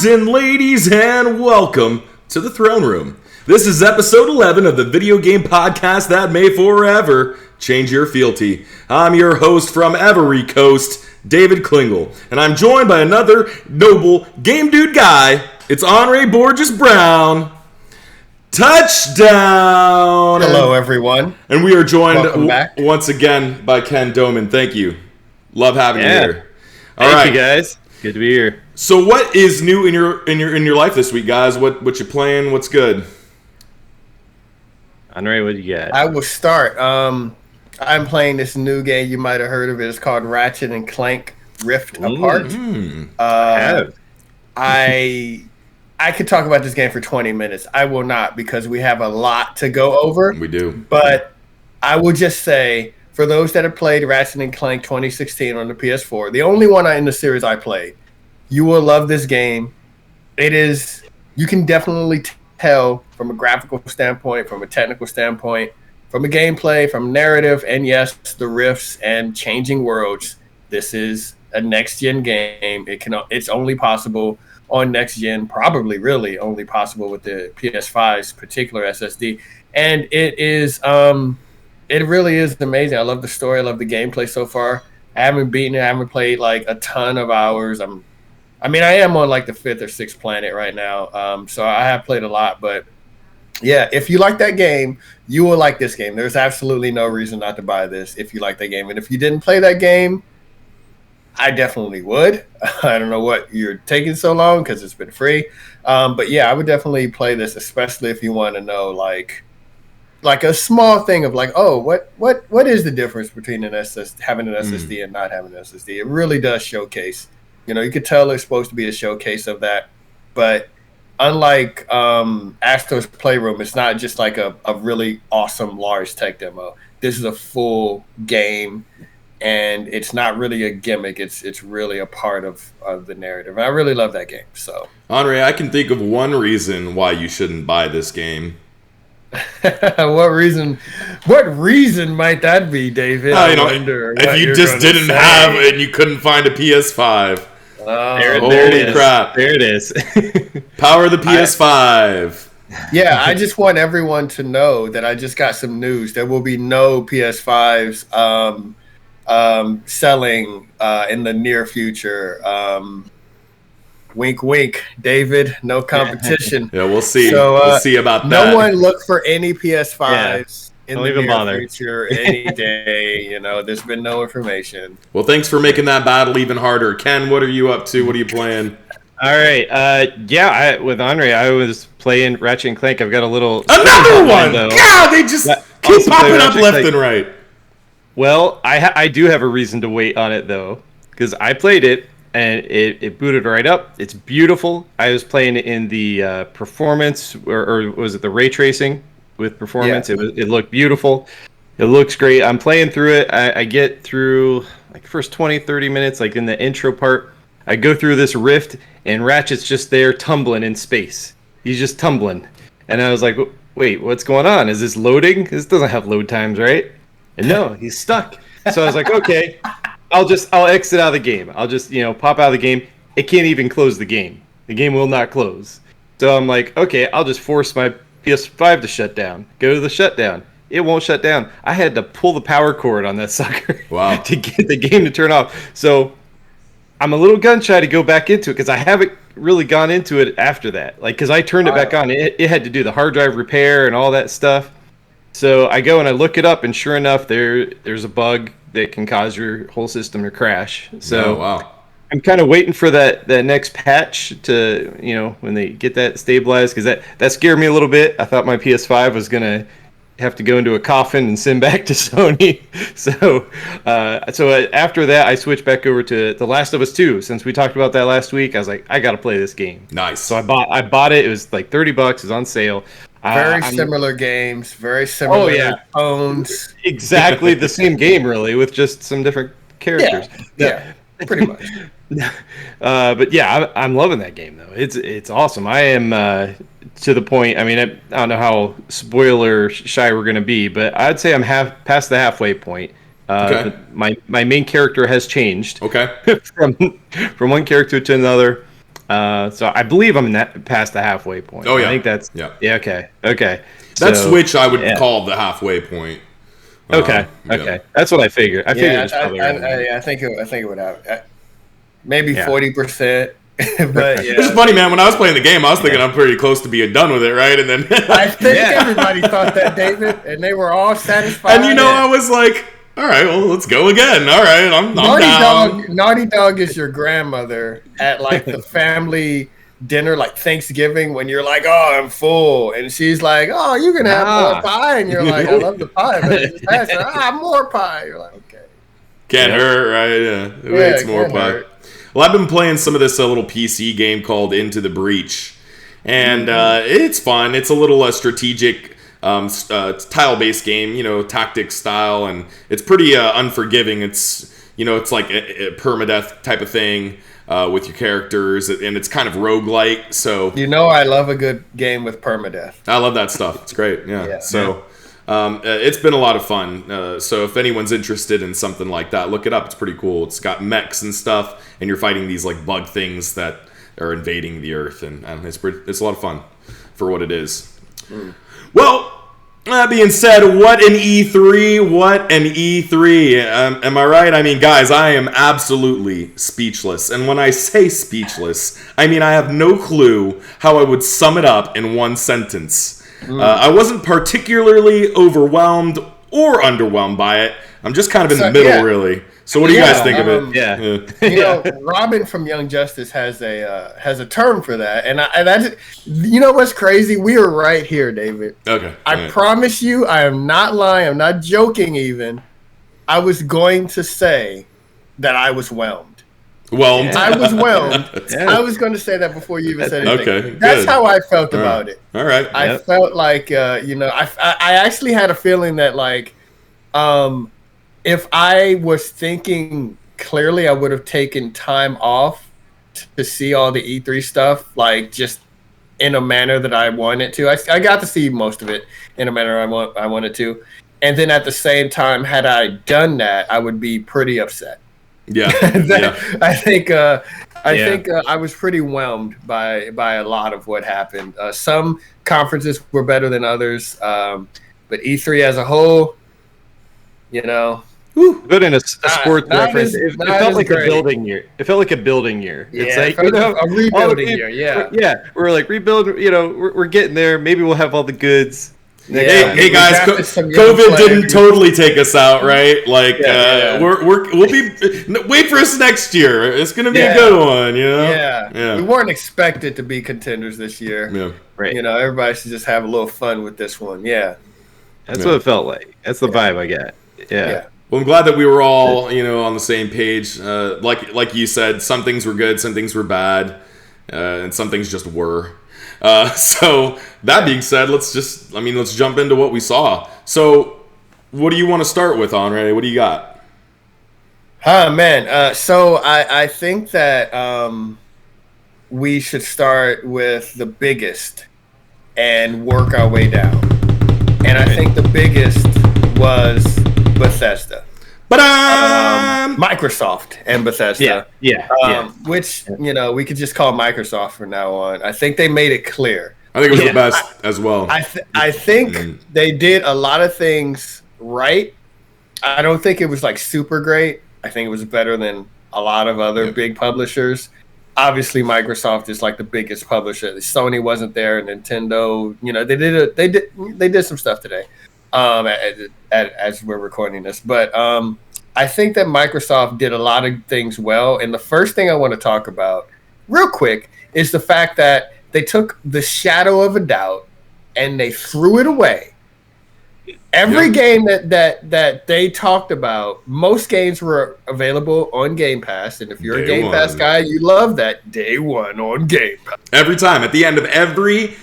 lords and ladies, and welcome to the Throne Room. This is episode 11 of the video game podcast that may forever change your fealty. I'm your host from Every Coast, David Klingel, and I'm joined by another noble game dude guy. It's Anre Borges Brown. Touchdown! Hello, everyone. And we are joined once again by Ken Doughman. Thank you. Love having you here. Thank you, guys. Good to be here. So, what is new in your life this week, guys? What you playing? What's good? Anre, what do you got? I will start. I'm playing this new game. You might have heard of it. It's called Ratchet and Clank Rift Apart. I could talk about this game for 20 minutes. I will not, because we have a lot to go over. We do. But I will just say, for those that have played Ratchet and Clank 2016 on the PS4, the only one in the series I played, you will love this game. It is, you can definitely tell from a graphical standpoint, from a technical standpoint, from a gameplay, from narrative, and yes, the rifts and changing worlds. This is a next-gen game. It's only possible on next gen, probably really only possible with the PS5's particular SSD. And it is, it really is amazing. I love the story. I love the gameplay so far. I haven't beaten it. I haven't played like a ton of hours. I am on like the 5th or 6th planet right now. So I have played a lot, but yeah, if you like that game, you will like this game. There's absolutely no reason not to buy this if you like that game. And if you didn't play that game, I definitely would. I don't know what you're taking so long because it's been free. But yeah, I would definitely play this, especially if you want to know like a small thing of like, oh, what is the difference between having an SSD and not having an SSD? It really does showcase. You know, you could tell it's supposed to be a showcase of that. But unlike Astro's Playroom, it's not just like a really awesome large tech demo. This is a full game. And it's not really a gimmick. It's really a part of the narrative. And I really love that game. So, Anre, I can think of one reason why you shouldn't buy this game. What reason might that be, David? I wonder if you just didn't have and you couldn't find a PS5. Holy crap. There it is. Power of the PS5. Yeah, I just want everyone to know that I just got some news. There will be no PS5s selling in the near future. Wink, wink, David. No competition. Yeah, we'll see. So, we'll see about that. No one look for any PS5s in the near future any day. You know, there's been no information. Well, thanks for making that battle even harder. Ken, what are you up to? What are you playing? All right. With Anre, I was playing Ratchet and Clank. I've got another one. God, they just keep popping up left and right. Well, I do have a reason to wait on it, though, because I played it, and it booted right up. It's beautiful. I was playing it in the performance, or was it the ray tracing with performance? Yeah. It looked beautiful. It looks great. I'm playing through it. I get through, like, first 20, 30 minutes, like, in the intro part. I go through this rift, and Ratchet's just there tumbling in space. He's just tumbling. And I was like, wait, what's going on? Is this loading? This doesn't have load times, right? And no, he's stuck. So I was like, okay, I'll exit out of the game. I'll just, pop out of the game. It can't even close the game. The game will not close. So I'm like, okay, I'll just force my PS5 to shut down. Go to the shutdown. It won't shut down. I had to pull the power cord on that sucker to get the game to turn off. So I'm a little gun shy to go back into it because I haven't really gone into it after that. Like, because I turned it back on. It had to do the hard drive repair and all that stuff. So I go and I look it up, and sure enough, there's a bug that can cause your whole system to crash. So I'm kind of waiting for that next patch to, when they get that stabilized, because that scared me a little bit. I thought my PS5 was going to have to go into a coffin and send back to Sony. So after that, I switched back over to The Last of Us 2. Since we talked about that last week, I was like, I got to play this game. Nice. So I bought it. It was like $30. It was on sale. Very similar games, very similar tones. Exactly the same game, really, with just some different characters. Yeah, pretty much. But yeah, I'm loving that game, though. It's awesome. I am to the point. I mean, I don't know how spoiler shy we're going to be, but I'd say I'm past the halfway point. Okay. My main character has changed. Okay. from one character to another. So I believe I'm past the halfway point. Oh yeah, I think that's okay. That So, Switch I would call the halfway point. Okay. That's what I figured. I figured Yeah, it was probably around there. I think it would have maybe 40%. But yeah, It's funny, man. When I was playing the game, I was thinking I'm pretty close to being done with it, right? And then I think everybody thought that, David, and they were all satisfied. And I was like, all right, well, let's go again. All right, I'm down. Naughty Dog is your grandmother at like the family dinner, like Thanksgiving, when you're like, oh, I'm full, and she's like, oh, you can have more pie, and you're like, I love the pie, but it's faster. More pie. You're like, okay, can't hurt, right? Yeah, it makes more pie. Hurt. Well, I've been playing some of this little PC game called Into the Breach, and it's fun. It's a little strategic, tile-based game, tactics style, and it's pretty unforgiving. It's it's like a permadeath type of thing with your characters, and it's kind of roguelike. So I love a good game with permadeath. I love that stuff. It's great. Yeah. So. It's been a lot of fun. So if anyone's interested in something like that, look it up. It's pretty cool. It's got mechs and stuff, and you're fighting these like bug things that are invading the Earth, and it's a lot of fun for what it is. Well, that being said, what an E3! What an E3! Am I right? I mean, guys, I am absolutely speechless. And when I say speechless, I mean I have no clue how I would sum it up in one sentence. I wasn't particularly overwhelmed or underwhelmed by it. I'm just kind of in the middle, really. So what do you guys think of it? Robin from Young Justice has a term for that, and that's what's crazy? We are right here, David. Okay. I promise you, I am not lying. I'm not joking. Even I was going to say that I was whelmed. I was whelmed. I was going to say that before you even said anything. Okay, that's how I felt about it. All right. I felt like I actually had a feeling that like if I was thinking clearly, I would have taken time off to see all the E3 stuff, like just in a manner that I wanted to. I got to see most of it in a manner I wanted to, and then at the same time, had I done that, I would be pretty upset. Yeah, I think I was pretty whelmed by a lot of what happened. Some conferences were better than others, but E3 as a whole, Good in a sports reference. It felt like a building year. It felt like a building year. Yeah, it's like a rebuilding year. Yeah, we're like rebuilding. We're getting there. Maybe we'll have all the goods. Hey guys, COVID didn't totally take us out, right? Like we'll be wait for us next year. It's gonna be a good one, Yeah. We weren't expected to be contenders this year. Yeah, right. Everybody should just have a little fun with this one. Yeah, that's what it felt like. That's the vibe I get. Yeah. Well, I'm glad that we were all on the same page. Like you said, some things were good, some things were bad, and some things just were. So that being said, let's jump into what we saw. So what do you want to start with, Anre? What do you got? So I think that we should start with the biggest and work our way down. And I think the biggest was Bethesda. Microsoft and Bethesda. Which, we could just call Microsoft from now on. I think they made it clear. I think it was the best as well. I think they did a lot of things right. I don't think it was like super great. I think it was better than a lot of other big publishers. Obviously, Microsoft is like the biggest publisher. Sony wasn't there. Nintendo, they did some stuff today. As we're recording this, but I think that Microsoft did a lot of things well. And the first thing I want to talk about real quick is the fact that they took the shadow of a doubt and they threw it away. Every game that they talked about, most games were available on Game Pass. And if you're a Game Pass guy, you love that day one on Game Pass. Every time, at the end of every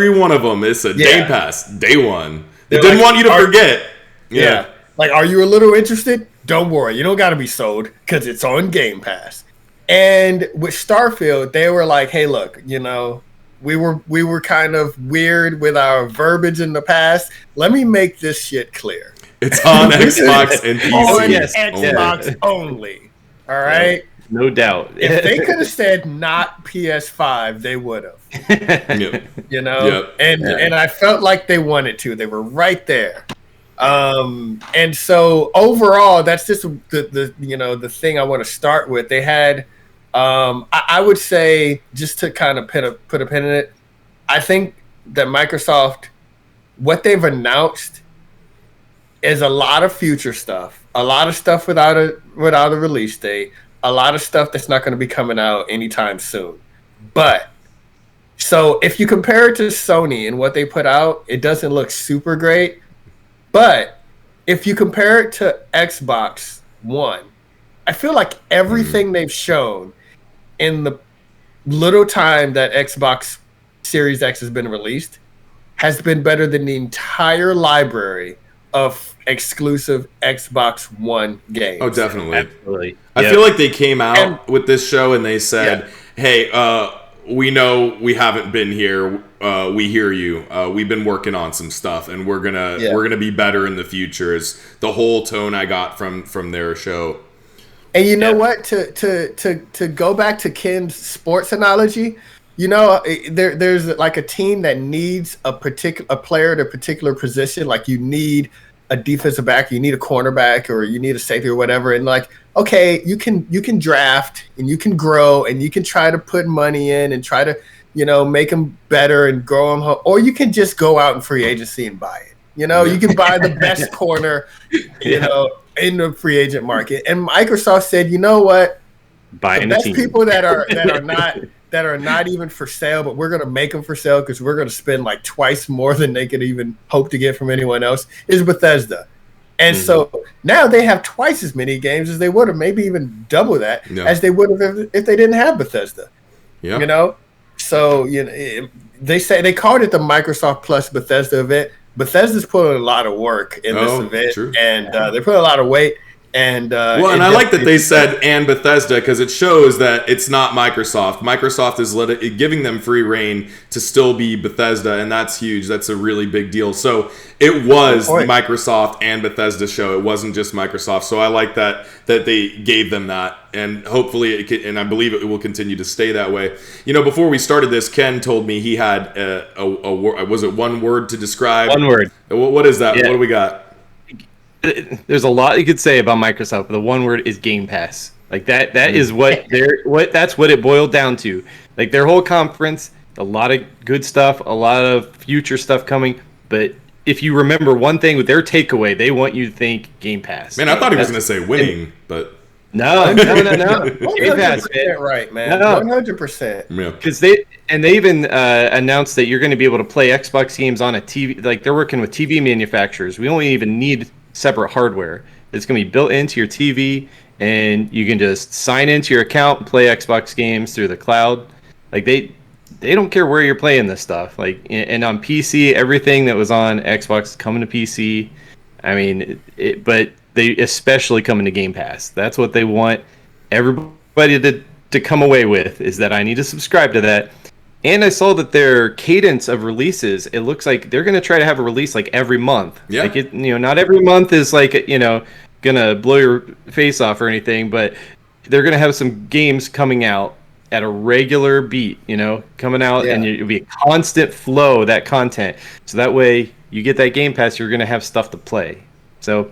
one of them, it's a Game Pass, day one. They didn't want you to forget. Yeah. Like, are you a little interested? Don't worry. You don't got to be sold because it's on Game Pass. And with Starfield, they were like, hey, look, we were kind of weird with our verbiage in the past. Let me make this shit clear. It's on Xbox and PC. On Xbox only. All right? No doubt. If they could have said not PS5, they would have. Yep. You know, Yep. and I felt like they wanted to. They were right there. And so overall, that's just the thing I want to start with. They had, I would say, just to kind of put a pin in it, I think that Microsoft, what they've announced is a lot of future stuff, a lot of stuff without a release date, a lot of stuff that's not going to be coming out anytime soon. But so if you compare it to Sony and what they put out, it doesn't look super great. But if you compare it to Xbox One, I feel like everything they've shown in the little time that Xbox Series X has been released has been better than the entire library of exclusive Xbox One games. Oh, definitely. Absolutely. I feel like they came out with this show and they said, hey, we know we haven't been here. We hear you. We've been working on some stuff, and we're gonna be better in the future. Is the whole tone I got from their show. And you know what? To go back to Ken's sports analogy, you know, there's like a team that needs a player at a particular position. Like you need a defensive back, you need a cornerback, or you need a safety or whatever. And like, okay, you can draft and you can grow and you can try to put money in and try to, you know, make them better and grow them, or you can just go out in free agency and buy it. You know, you can buy the best corner, you know, in the free agent market. And Microsoft said, you know what, the best people that are not even for sale, but we're going to make them for sale because we're going to spend like twice more than they could even hope to get from anyone else, is Bethesda. And so now they have twice as many games as they would have, maybe even double that as they would have if they didn't have Bethesda. Yeah. You know? So, you know, they called it the Microsoft Plus Bethesda event. Bethesda's putting a lot of work in this event, true. and they put a lot of weight. And and I like that they said and Bethesda because it shows that it's not Microsoft. Microsoft is giving them free reign to still be Bethesda, and that's huge. That's a really big deal. So it was the Microsoft and Bethesda show. It wasn't just Microsoft. So I like that they gave them that, and hopefully, and I believe it will continue to stay that way. You know, before we started this, Ken told me he had was it one word to describe? One word. What is that? Yeah. What do we got? There's a lot you could say about Microsoft, but the one word is Game Pass. Like that is that's what it boiled down to. Like their whole conference, a lot of good stuff, a lot of future stuff coming. But if you remember one thing with their takeaway, they want you to think Game Pass. Man, I thought he was going to say winning, but no. Game Pass, man. Right, man. 100%. Yeah. Because they even announced that you're going to be able to play Xbox games on a TV. Like they're working with TV manufacturers. We don't even need separate hardware. It's going to be built into your TV, and you can just sign into your account and play Xbox games through the cloud. Like they don't care where you're playing this stuff. Like, and on PC, everything that was on Xbox is coming to PC. I mean, but they especially coming to Game Pass. That's what they want everybody to come away with, is that I need to subscribe to that. And I saw that their cadence of releases, it looks like they're going to try to have a release like every month. Yeah. Like not every month is like, going to blow your face off or anything, but they're going to have some games coming out at a regular beat, coming out, and it'll be a constant flow of that content. So that way you get that Game Pass, you're going to have stuff to play. So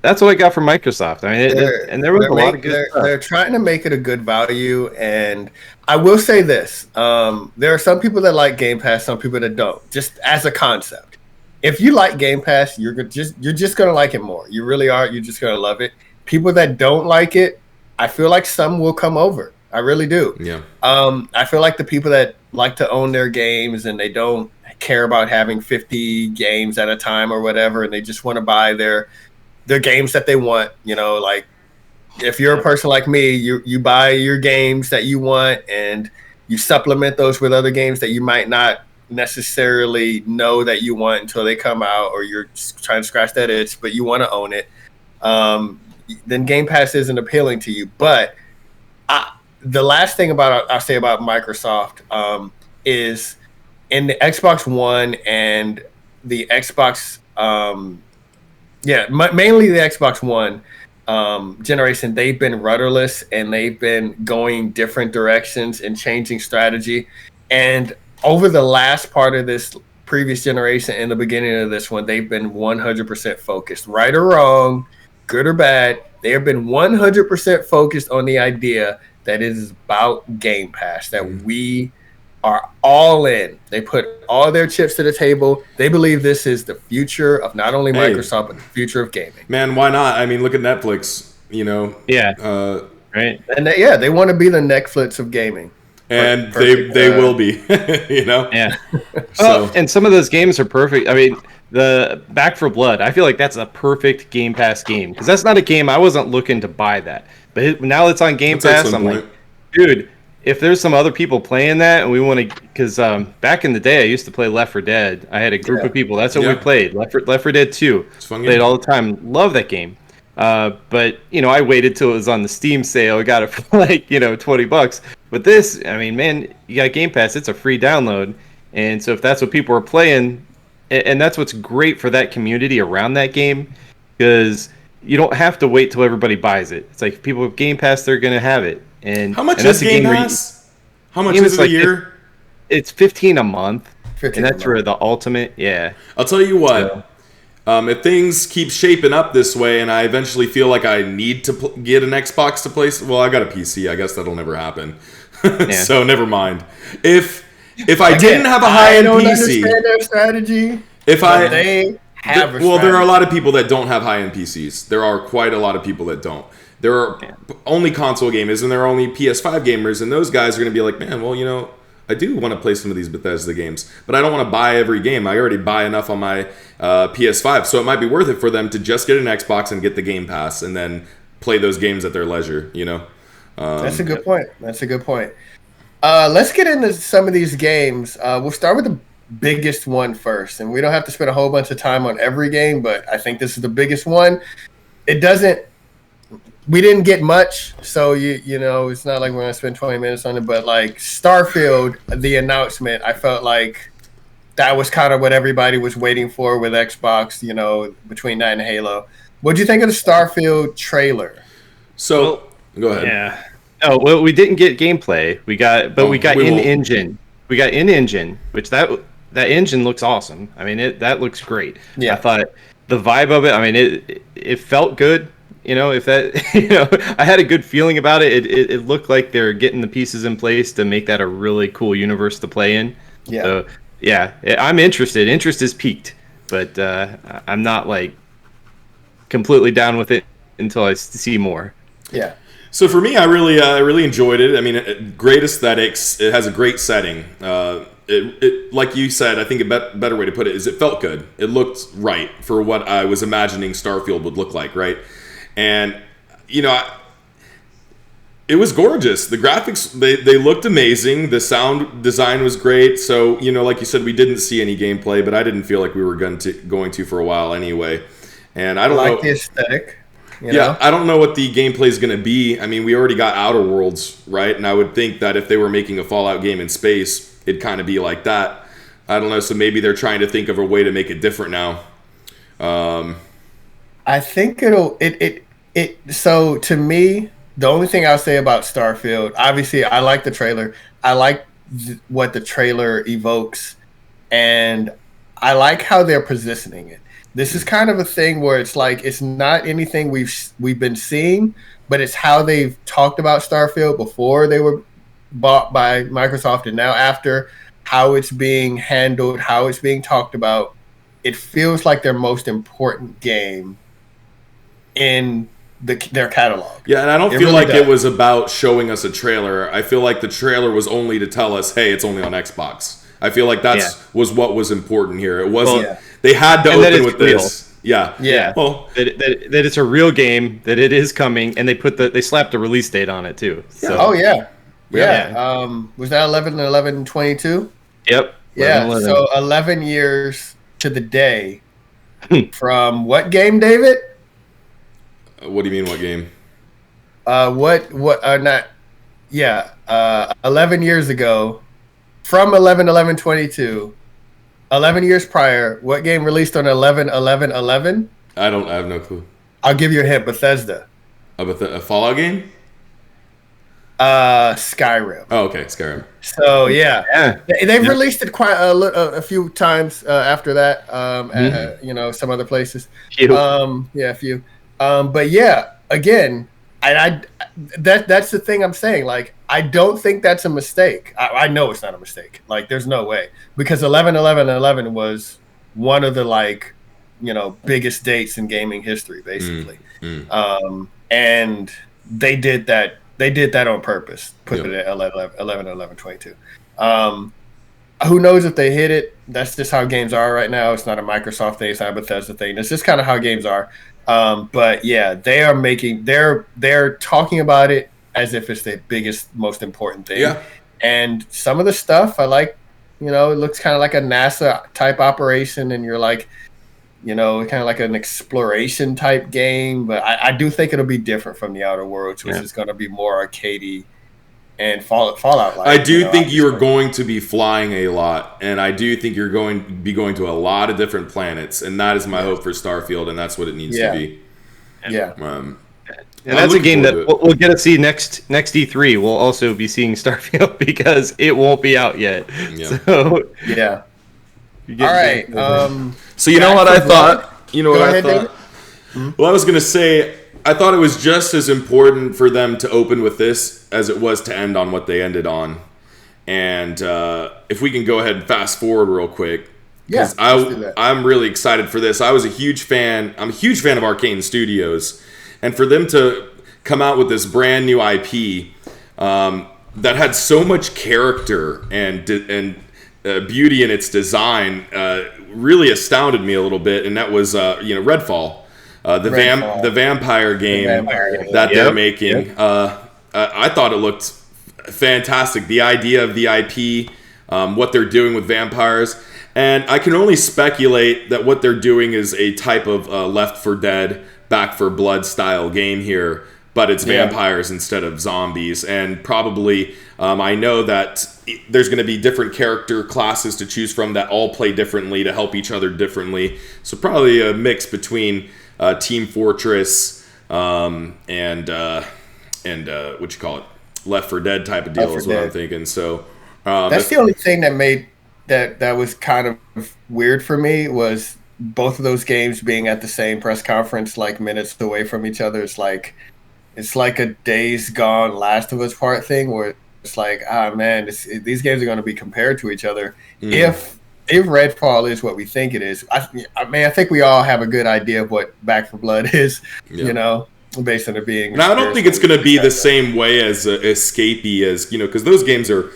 that's what I got from Microsoft. I mean, there was a lot of good stuff. They're trying to make it a good value, and I will say this: there are some people that like Game Pass, some people that don't. Just as a concept, if you like Game Pass, you're just gonna like it more. You really are. You're just gonna love it. People that don't like it, I feel like some will come over. I really do. Yeah. I feel like the people that like to own their games and they don't care about having 50 games at a time or whatever, and they just want to buy their games that they want, like if you're a person like me, you buy your games that you want and you supplement those with other games that you might not necessarily know that you want until they come out, or you're trying to scratch that itch, but you want to own it. Then Game Pass isn't appealing to you. But the last thing I'll say about Microsoft is in the Xbox One and the Xbox, mainly the Xbox One, generation, they've been rudderless and they've been going different directions and changing strategy. And over the last part of this previous generation and the beginning of this one, they've been 100% focused, right or wrong, good or bad. They have been 100% focused on the idea that it is about Game Pass, that we are all in. They put all their chips to the table. They believe this is the future of not only Microsoft, but the future of gaming. Man, why not? I mean, look at Netflix, you know. Yeah. Right. And they want to be the Netflix of gaming. And they will be, you know. Yeah. So And some of those games are perfect. I mean, the Back 4 Blood, I feel like that's a perfect Game Pass game because that's not a game I wasn't looking to buy that, but now it's on Game Pass. I'm like, dude, if there's some other people playing that and we want to, because back in the day I used to play Left 4 Dead. I had a group of people. That's what we played. Left 4 Dead 2. Played all the time. Love that game. But you know, I waited till it was on the Steam sale. I got it for like $20. But this, I mean, man, you got Game Pass. It's a free download, and so if that's what people are playing, and that's what's great for that community around that game, because you don't have to wait till everybody buys it. It's like if people have Game Pass, they're gonna have it. And how much is Game Pass? How much is it a year? It's $15 a month, and that's for the ultimate. Yeah, I'll tell you what. If things keep shaping up this way, and I eventually feel like I need to get an Xbox to play, well, I got a PC. I guess that'll never happen. So never mind. If I didn't have a high-end PC, I don't understand their strategy. They have well, there are a lot of people that don't have high-end PCs. There are quite a lot of people that don't. There are only console gamers, and there are only PS5 gamers, and those guys are going to be like, man, well, I do want to play some of these Bethesda games, but I don't want to buy every game. I already buy enough on my PS5, so it might be worth it for them to just get an Xbox and get the Game Pass, and then play those games at their leisure. That's a good point. Let's get into some of these games. We'll start with the biggest one first, and we don't have to spend a whole bunch of time on every game, but I think this is the biggest one. We didn't get much, so it's not like we're gonna spend 20 minutes on it. But like Starfield, the announcement, I felt like that was kind of what everybody was waiting for with Xbox. Between that and Halo. What do you think of the Starfield trailer? So go ahead. Yeah. Oh well, we didn't get gameplay. We got in-engine. We got in-engine, which that engine looks awesome. I mean, that looks great. Yeah. I thought the vibe of it. I mean, it felt good. If that, I had a good feeling about it. It looked like they're getting the pieces in place to make that a really cool universe to play in. Yeah. So, yeah, I'm interested. Interest is peaked, but I'm not like completely down with it until I see more. Yeah. So for me, I really enjoyed it. I mean, great aesthetics. It has a great setting. It like you said, I think a better way to put it is it felt good. It looked right for what I was imagining Starfield would look like, right? And it was gorgeous. The graphics they looked amazing. The sound design was great. So like you said, we didn't see any gameplay, but I didn't feel like we were going to for a while anyway. And I don't know the aesthetic. I don't know what the gameplay is going to be. I mean, we already got Outer Worlds, right? And I would think that if they were making a Fallout game in space, it'd kind of be like that. I don't know. So maybe they're trying to think of a way to make it different now. I think so to me, the only thing I'll say about Starfield, obviously I like the trailer. I like what the trailer evokes, and I like how they're positioning it. This is kind of a thing where it's like it's not anything we've been seeing, but it's how they've talked about Starfield before they were bought by Microsoft, and now after, how it's being handled, how it's being talked about. It feels like their most important game in their catalog. Yeah, and I don't feel like it was about showing us a trailer. I feel like the trailer was only to tell us, hey, it's only on Xbox. I feel like was what was important here. It wasn't. They had to open with this. Yeah. Yeah. Well, that it's a real game, that it is coming, and they slapped a release date on it too. So. Oh yeah. Was that 11/11/22? Yep. Yeah. 11. So 11 years to the day from what game, David? What do you mean, what game? 11 years ago, from 11/11/22, 11 years prior, what game released on 11/11/11? I have no clue. I'll give you a hint. Bethesda. A Fallout game? Skyrim. Oh, okay, Skyrim. So yeah. They've Yeah. released it quite a few times after that. Some other places. Few. A few. But yeah, again, that's the thing I'm saying. Like, I don't think that's a mistake. I know it's not a mistake. Like, there's no way, because 11/11/11 was one of the biggest dates in gaming history, basically. And they did that. They did that on purpose. Put it at 11/11/22. Who knows if they hit it? That's just how games are right now. It's not a Microsoft thing. It's not a Bethesda thing. It's just kind of how games are. But yeah, they're talking about it as if it's the biggest, most important thing. Yeah. And some of the stuff I like, it looks kind of like a NASA type operation, and you're like, kind of like an exploration type game. But I do think it'll be different from the Outer Worlds, which is going to be more arcadey and Fallout like. I do think you're going to be flying a lot, and I do think you're going to be going to a lot of different planets, and that is my hope for Starfield, and that's what it needs to be. Yeah. And that's a game that we'll get to see next E3. We'll also be seeing Starfield because it won't be out yet. Yeah. So yeah. All right. So you know what I thought? David? Well, I was going to say, I thought it was just as important for them to open with this as it was to end on what they ended on. And if we can go ahead and fast forward real quick. Yeah, let's do that. I'm really excited for this. I'm a huge fan of Arcane Studios. And for them to come out with this brand new IP that had so much character and beauty in its design really astounded me a little bit. And that was, Redfall. The vampire game that they're making. Yep. I thought it looked fantastic. The idea of the IP, what they're doing with vampires. And I can only speculate that what they're doing is a type of Left 4 Dead, Back 4 Blood style game here, but it's vampires instead of zombies. And probably, I know that there's going to be different character classes to choose from that all play differently to help each other differently. So probably a mix between Team Fortress and what you call it, Left 4 Dead type of deal is what I'm thinking. So that's the only thing that made that was kind of weird for me, was both of those games being at the same press conference, like minutes away from each other. It's like a Days Gone, Last of Us Part thing, where it's like, man, these games are going to be compared to each other. If Redfall is what we think it is, I think we all have a good idea of what Back 4 Blood is, based on it being. Now, I don't think it's going to be the same way as escapey as, because those games are,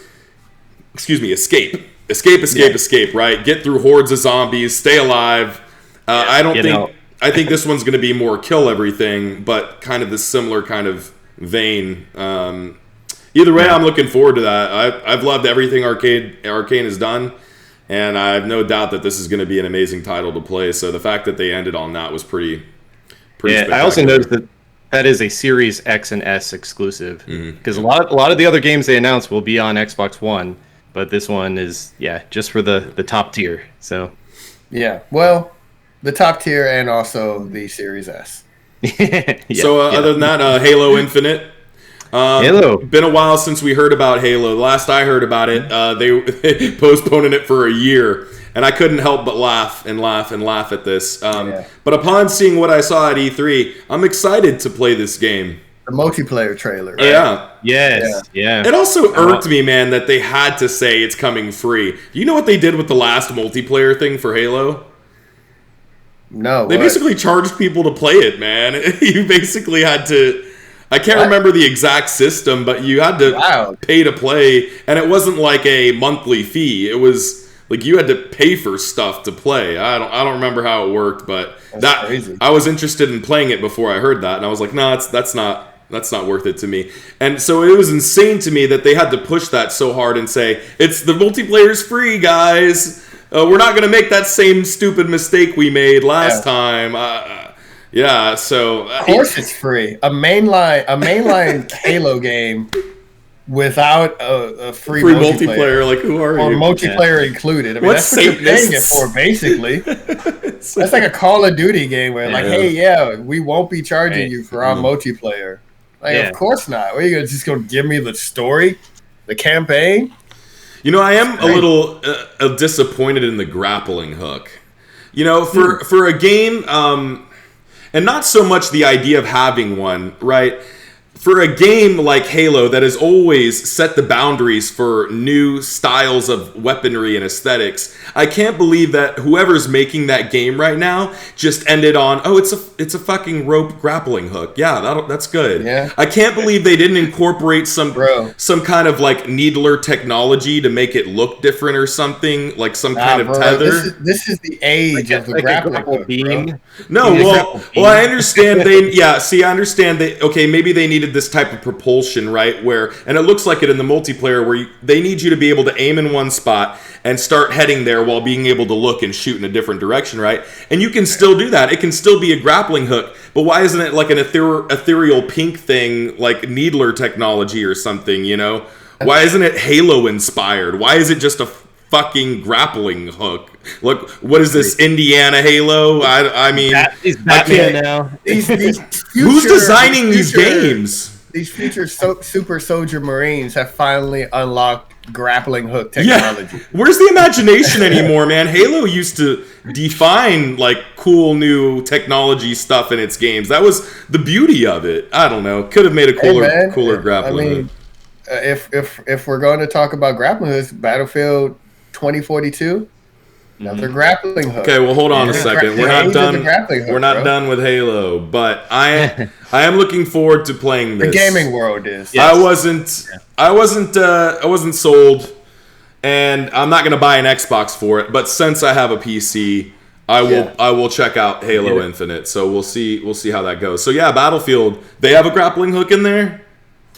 escape, right? Get through hordes of zombies, stay alive. I think this one's going to be more kill everything, but kind of the similar kind of vein. Either way, I'm looking forward to that. I've loved everything Arcane has done. And I have no doubt that this is going to be an amazing title to play. So the fact that they ended on that was pretty spectacular. I also noticed that is a Series X and S exclusive, because a lot of the other games they announced will be on Xbox One, but this one is just for the top tier. So well, the top tier and also the Series S. Other than that, Halo Infinite. Halo. Been a while since we heard about Halo. The last I heard about it, they postponed it for a year, and I couldn't help but laugh at this. But upon seeing what I saw at E3, I'm excited to play this game. The multiplayer trailer. Right? Yeah. Yes. Yeah. It also irked me, man, that they had to say it's coming free. You know what they did with the last multiplayer thing for Halo? No. They basically charged people to play it, man. You basically had to. I can't remember the exact system, but you had to pay to play, and it wasn't like a monthly fee. It was like you had to pay for stuff to play. I don't remember how it worked, but that's crazy. I was interested in playing it before I heard that, and I was like, no, that's not worth it to me. And so it was insane to me that they had to push that so hard and say, it's the multiplayer's free, guys. We're not going to make that same stupid mistake we made last time. So of course it's free. A mainline Halo game without a free multiplayer. Like, who are or you? multiplayer included. I mean, that's what you're paying it for, basically. That's like a Call of Duty game where, like, hey, we won't be charging you for our multiplayer. Like, of course not. What are you just going to give me the story, the campaign? You know, I am a little disappointed in the grappling hook. You know, for a game, and not so much the idea of having one, right? For a game like Halo that has always set the boundaries for new styles of weaponry and aesthetics, I can't believe that whoever's making that game right now just ended on, it's a fucking rope grappling hook. Yeah, that's good. Yeah. I can't believe they didn't incorporate some kind of like needler technology to make it look different or something, like some kind of tether. This is the age of the grappling hook, beam. No, well, I understand I understand maybe they needed this type of propulsion, right? And it looks like it in the multiplayer where they need you to be able to aim in one spot and start heading there while being able to look and shoot in a different direction, right? And you can still do that. It can still be a grappling hook, but why isn't it like an ethereal pink thing, like needler technology or something, you know? Why isn't it Halo inspired? Why is it just a fucking grappling hook? Look, what is this, Indiana Halo? I mean, he's Batman now. Who's designing these games? These future super soldier Marines have finally unlocked grappling hook technology. Yeah. Where's the imagination anymore, man? Halo used to define like cool new technology stuff in its games. That was the beauty of it. I don't know. Could have made a cooler grappling hook. If we're going to talk about grappling hooks, Battlefield 2042. Another grappling hook. Okay, well, hold on a second. We're not done. We're not done with Halo, but I am looking forward to playing this. The gaming world is. Yes. I wasn't sold, and I'm not going to buy an Xbox for it. But since I have a PC, I will check out Halo Infinite. So we'll see how that goes. So yeah, Battlefield. They have a grappling hook in there.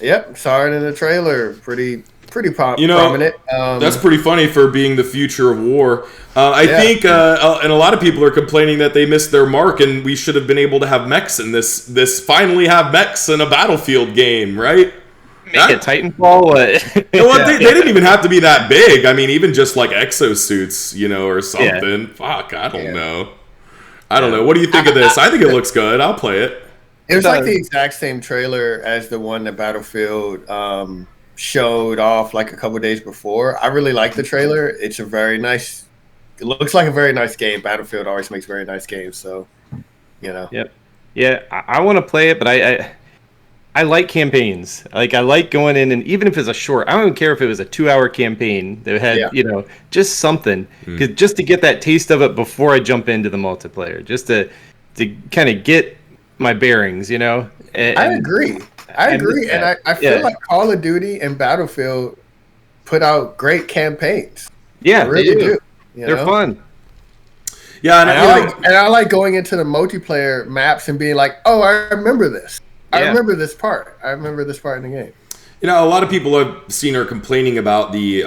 Yep, saw it in the trailer. Pretty prominent. That's pretty funny for being the future of war. I think, and a lot of people are complaining that they missed their mark, and we should have been able to have mechs in this. Finally, have mechs in a Battlefield game, right? Make it Titanfall. They didn't even have to be that big. I mean, even just like exosuits, or something. Fuck, I don't know. I don't know. What do you think of this? I think it looks good. I'll play it. It was like the exact same trailer as the one that Battlefield showed off like a couple of days before. I really like the trailer. It looks like a very nice game. Battlefield always makes very nice games, so Yep. Yeah, I want to play it, but I like campaigns. Like, I like going in, and even if it's a short, I don't even care if it was a 2-hour campaign that had just something, just to get that taste of it before I jump into the multiplayer, just to kind of get my bearings, And, I agree. And I feel like Call of Duty and Battlefield put out great campaigns. Yeah, they really do. They're fun. Yeah, and I like going into the multiplayer maps and being like, oh, I remember this. I remember this part. I remember this part in the game. A lot of people I've seen are complaining about the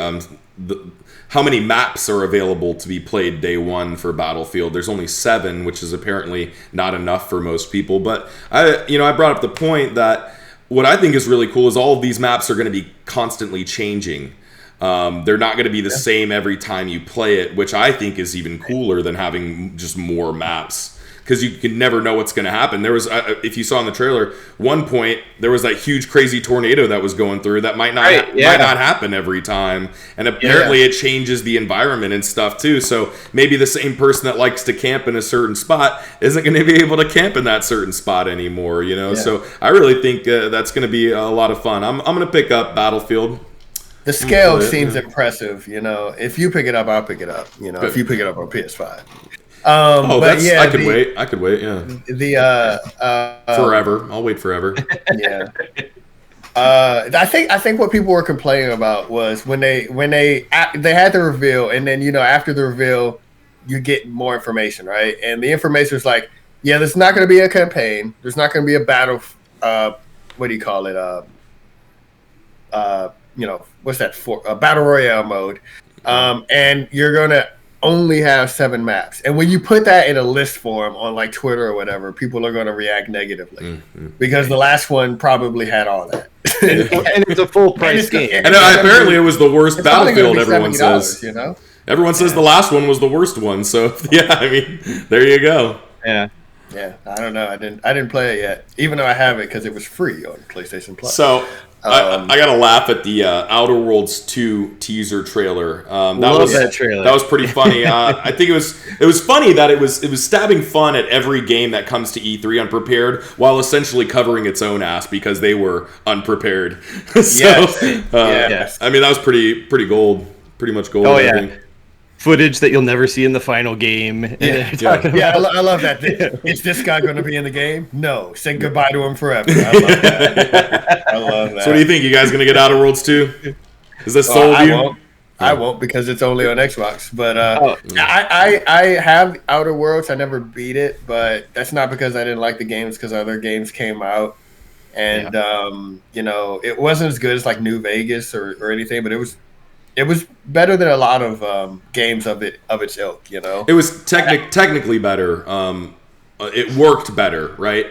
how many maps are available to be played day one for Battlefield. There's only 7, which is apparently not enough for most people. But I brought up the point that what I think is really cool is all of these maps are going to be constantly changing. They're not going to be the same every time you play it, which I think is even cooler than having just more maps. Because you can never know what's going to happen. There was, if you saw in the trailer, one point there was that huge crazy tornado that was going through that might not happen every time, and apparently it changes the environment and stuff too. So maybe the same person that likes to camp in a certain spot isn't going to be able to camp in that certain spot anymore. So I really think that's going to be a lot of fun. I'm going to pick up Battlefield. The scale seems impressive. If you pick it up, I'll pick it up. If you pick it up on PS5. I could wait. Yeah. Forever. I'll wait forever. Yeah. I think what people were complaining about was when they had the reveal, and then after the reveal, you get more information, right? And the information was like, there's not going to be a campaign. There's not going to be a battle. What do you call it? What's that for? A battle royale mode. And you're gonna only have 7 maps. And when you put that in a list form on like Twitter or whatever, people are going to react negatively because the last one probably had all that. and it's a full price game. And apparently, it was the worst Battlefield. Everyone says. You know, everyone says the last one was the worst one. So yeah, I mean, there you go. Yeah. Yeah, I don't know. I didn't play it yet, even though I have it because it was free on PlayStation Plus. So I gotta laugh at the Outer Worlds 2 teaser trailer. That trailer. That was pretty funny. I think it was funny that it was stabbing fun at every game that comes to E3 unprepared, while essentially covering its own ass because they were unprepared. So yes. I mean, that was pretty gold, pretty much gold. Oh I yeah. think. Footage that you'll never see in the final game. I love that. Is this guy going to be in the game? No. Say goodbye to him forever. I love that. I love that. So what do you think? You guys gonna get Outer Worlds 2? Is this sold you? I won't because it's only on Xbox. But I have Outer Worlds. I never beat it, but that's not because I didn't like the games. Because other games came out, and it wasn't as good as like New Vegas or anything, but it was better than a lot of games of its ilk. You know, it was technically better. It worked better, right?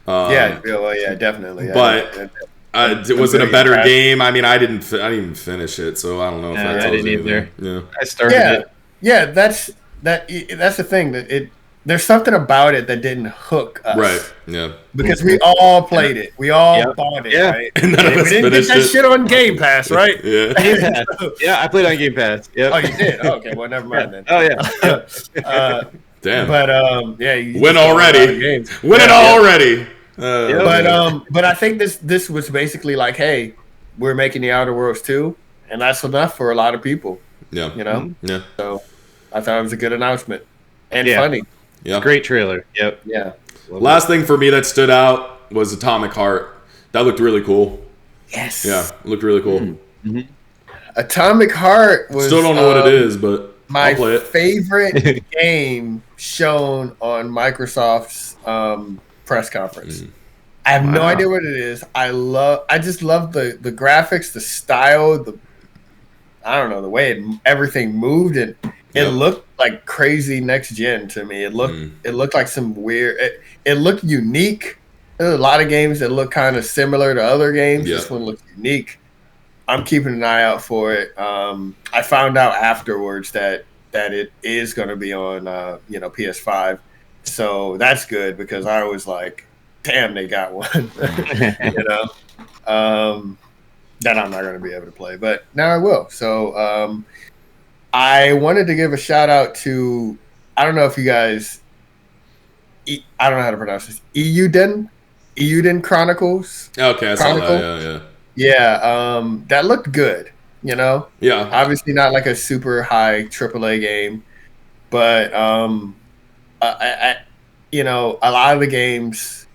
Definitely. But was it a better game? I mean, I didn't even finish it, so I don't know if that tells I didn't either. Yeah. I started it. Yeah, that's the thing that there's something about it that didn't hook us. Right. Yeah. Because we all played it. We all bought it, right? And none of us we didn't get that shit on Game Pass, right? Yeah. Game Pass. Yeah, I played on Game Pass. Yep. Oh, you did? Okay, well, never mind then. Oh, yeah. Damn. But, you win already. Win it already. But I think this was basically like, hey, we're making the Outer Worlds 2, and that's enough for a lot of people. Yeah. You know? Yeah. So I thought it was a good announcement. And funny. Yeah. Great trailer. Yep. Yeah. Last thing for me that stood out was Atomic Heart. That looked really cool. Yes. Yeah, it looked really cool. Mm-hmm. Atomic Heart was still don't know what it is, but my I'll play it. favorite game shown on Microsoft's press conference. I have no idea what it is. I just love the graphics, the style, the way everything moved, and it looked like crazy next gen to me. It looked like some weird. It looked unique. There's a lot of games that look kind of similar to other games. Yeah. This one looks unique. I'm keeping an eye out for it. I found out afterwards that it is going to be on PS5, so that's good because I was like, damn, they got one. That I'm not going to be able to play, but now I will. So I wanted to give a shout out to, I don't know if you guys, I don't know how to pronounce this, Eiyuden Chronicles. Okay, I saw that. Yeah, that looked good, Yeah. Obviously not like a super high AAA game, but a lot of the games,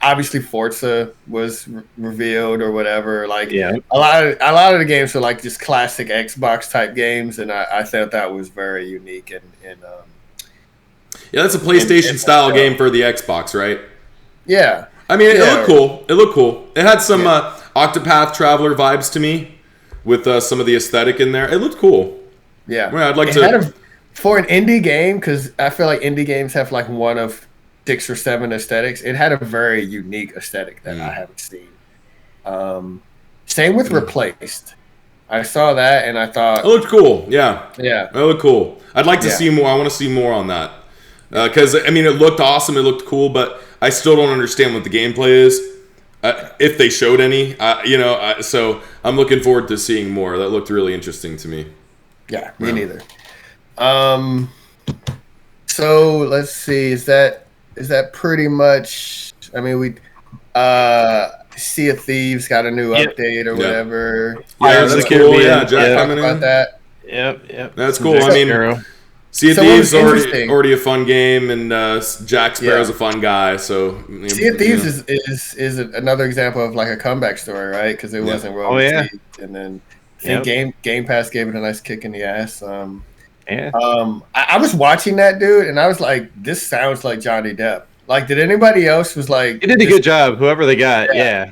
obviously Forza was revealed or whatever. Like a lot of the games are like just classic Xbox type games, and I thought that was very unique and that's a PlayStation style game for the Xbox, right? Yeah. I mean, it looked cool. It had some Octopath Traveler vibes to me with some of the aesthetic in there. It looked cool. Yeah. I'd like to for an indie game, because I feel like indie games have like one of 6 or 7 aesthetics. It had a very unique aesthetic that I haven't seen. Same with Replaced. I saw that and I thought it looked cool. Yeah. It looked cool. I'd like to see more. I want to see more on that because it looked awesome. It looked cool, but I still don't understand what the gameplay is. If they showed any, so I'm looking forward to seeing more. That looked really interesting to me. Yeah, me neither. So let's see. Is that pretty much? I mean, we Sea of Thieves got a new update or whatever. Yeah, that's cool. Yeah, Jack coming in. About that. Yep. That's cool. I mean, Sea of Thieves already a fun game, and Jack Sparrow's a fun guy. So Sea of Thieves is another example of like a comeback story, right? Because it wasn't well received, and then I think Game Pass gave it a nice kick in the ass. I was watching that dude, and I was like, "This sounds like Johnny Depp." Like, did anybody else was like? They did a good job, whoever they got. Yeah.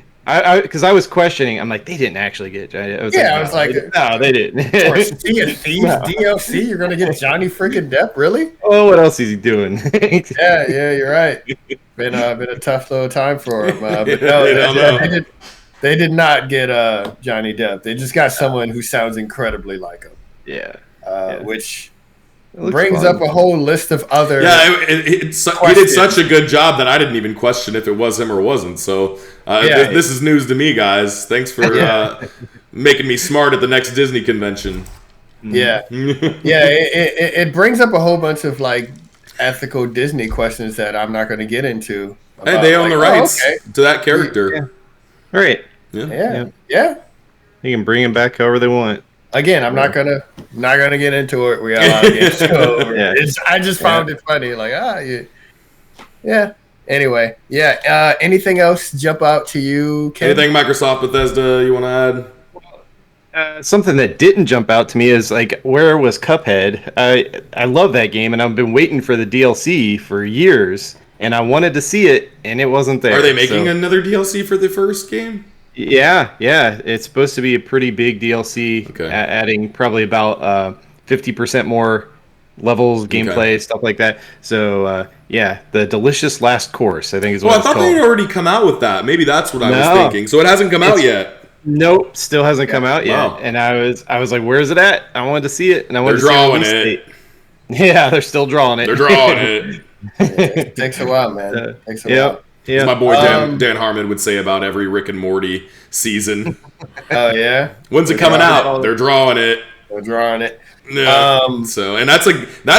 Because I was questioning. I'm like, they didn't actually get Johnny. I was like, no, they didn't. For Sea of Thieves DLC, you're gonna get Johnny freaking Depp, really? Oh, what else is he doing? Yeah, you're right. Been a tough little time for him. But no, They did not get Johnny Depp. They just got someone who sounds incredibly like him. Yeah. Which It brings fun. up a whole list of other. Yeah, he did such a good job that I didn't even question if it was him or wasn't. So this is news to me, guys. Thanks for making me smart at the next Disney convention. Yeah, it brings up a whole bunch of like ethical Disney questions that I'm not going to get into. Hey, they own the rights to that character. Yeah. Right. Yeah. You can bring him back however they want. Again, I'm not gonna get into it. We got a lot of games to go over. I just found it funny. Like yeah. Anyway, anything else jump out to you, Ken? Anything Microsoft Bethesda you want to add? Something that didn't jump out to me is like, where was Cuphead? I love that game, and I've been waiting for the DLC for years, and I wanted to see it, and it wasn't there. Are they making another DLC for the first game? Yeah. It's supposed to be a pretty big DLC, adding probably about 50% more levels, gameplay, stuff like that. So, the Delicious Last Course, I think is what it's called. Well, I thought they'd already come out with that. Maybe that's what I was thinking. So it hasn't come out yet. Nope, still hasn't come out yet. And I was like, "Where's it at?" I wanted to see it, and I wanted to drawing it. Yeah, they're still drawing it. They're drawing it. It takes a while, man. Takes a while. Yeah. As my boy Dan Harmon would say about every Rick and Morty season. Oh yeah. When's it coming out? They're drawing it. They're drawing it. Yeah. And that's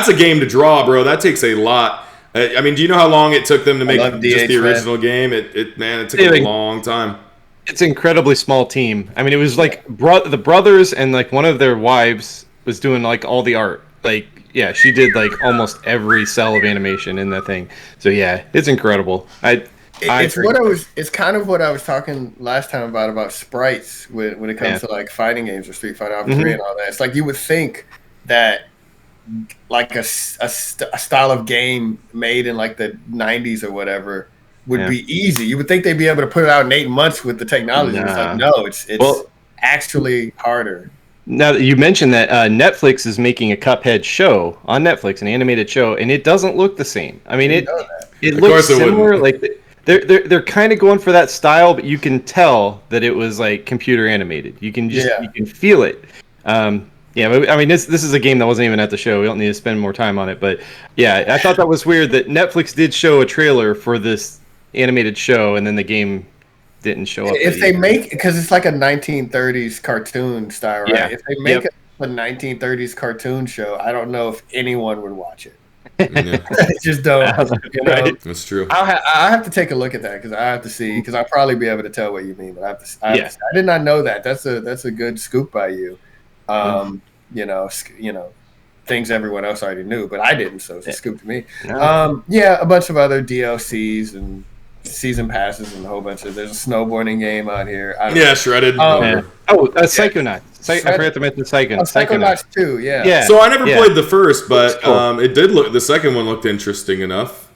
a game to draw, bro. That takes a lot. I mean, do you know how long it took them to make just the original game? It took a long time. It's an incredibly small team. I mean, it was like the brothers and like one of their wives was doing like all the art. Like, yeah, she did like almost every cell of animation in that thing. So yeah, it's incredible. It's kind of what I was talking last time about sprites when it comes to like fighting games or Street Fighter Alpha 3 and all that. It's like you would think that like a style of game made in like the 90s or whatever would be easy. You would think they'd be able to put it out in 8 months with the technology. It's like, no, it's actually harder. Now that you mentioned that, Netflix is making a Cuphead show on Netflix, an animated show, and it doesn't look the same. I mean, it looks similar. Like they're kind of going for that style, but you can tell that it was like computer animated. You can you can feel it. But, I mean, this is a game that wasn't even at the show. We don't need to spend more time on it, but yeah, I thought that was weird that Netflix did show a trailer for this animated show, and then the game didn't show up. If they make, because it's like a 1930s cartoon style, right? Yeah. If they make a 1930s cartoon show, I don't know if anyone would watch it. I just don't. You know? Right. That's true. I have to take a look at that because I have to see, because I'll probably be able to tell what you mean. But I did not know that. That's a good scoop by you. You know, things everyone else already knew, but I didn't, so it's a scoop to me. A bunch of other DLCs and season passes and a whole bunch of. There's a snowboarding game out here. Shredded. Psychonauts. I forgot to mention Psychonauts 2. Yeah. So I never played the first, but it did look. The second one looked interesting enough.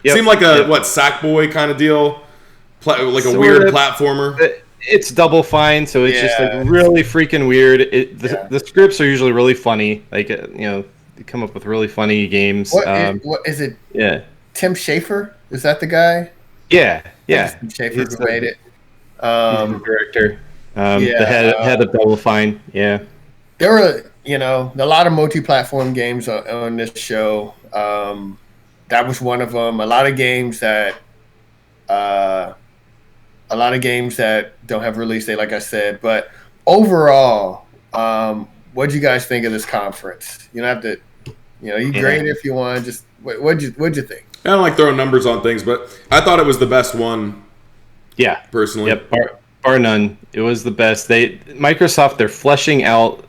Yep. Seemed like a Sackboy kind of deal, like a weird platformer. It's Double Fine, so it's just like really freaking weird. The scripts are usually really funny. Like they come up with really funny games. What is it? Yeah. Tim Schafer, is that the guy? Yeah. Tim Schafer who made it. He's the director. The head of Double Fine. Yeah. There were a lot of multi-platform games on this show. That was one of them. A lot of games that don't have release date, like I said. But overall, what do you guys think of this conference? You don't have to, you grade it if you want. Just what'd you think? I don't like throwing numbers on things, but I thought it was the best one. Yeah, personally. Yep, bar none. It was the best. Microsoft, they're fleshing out,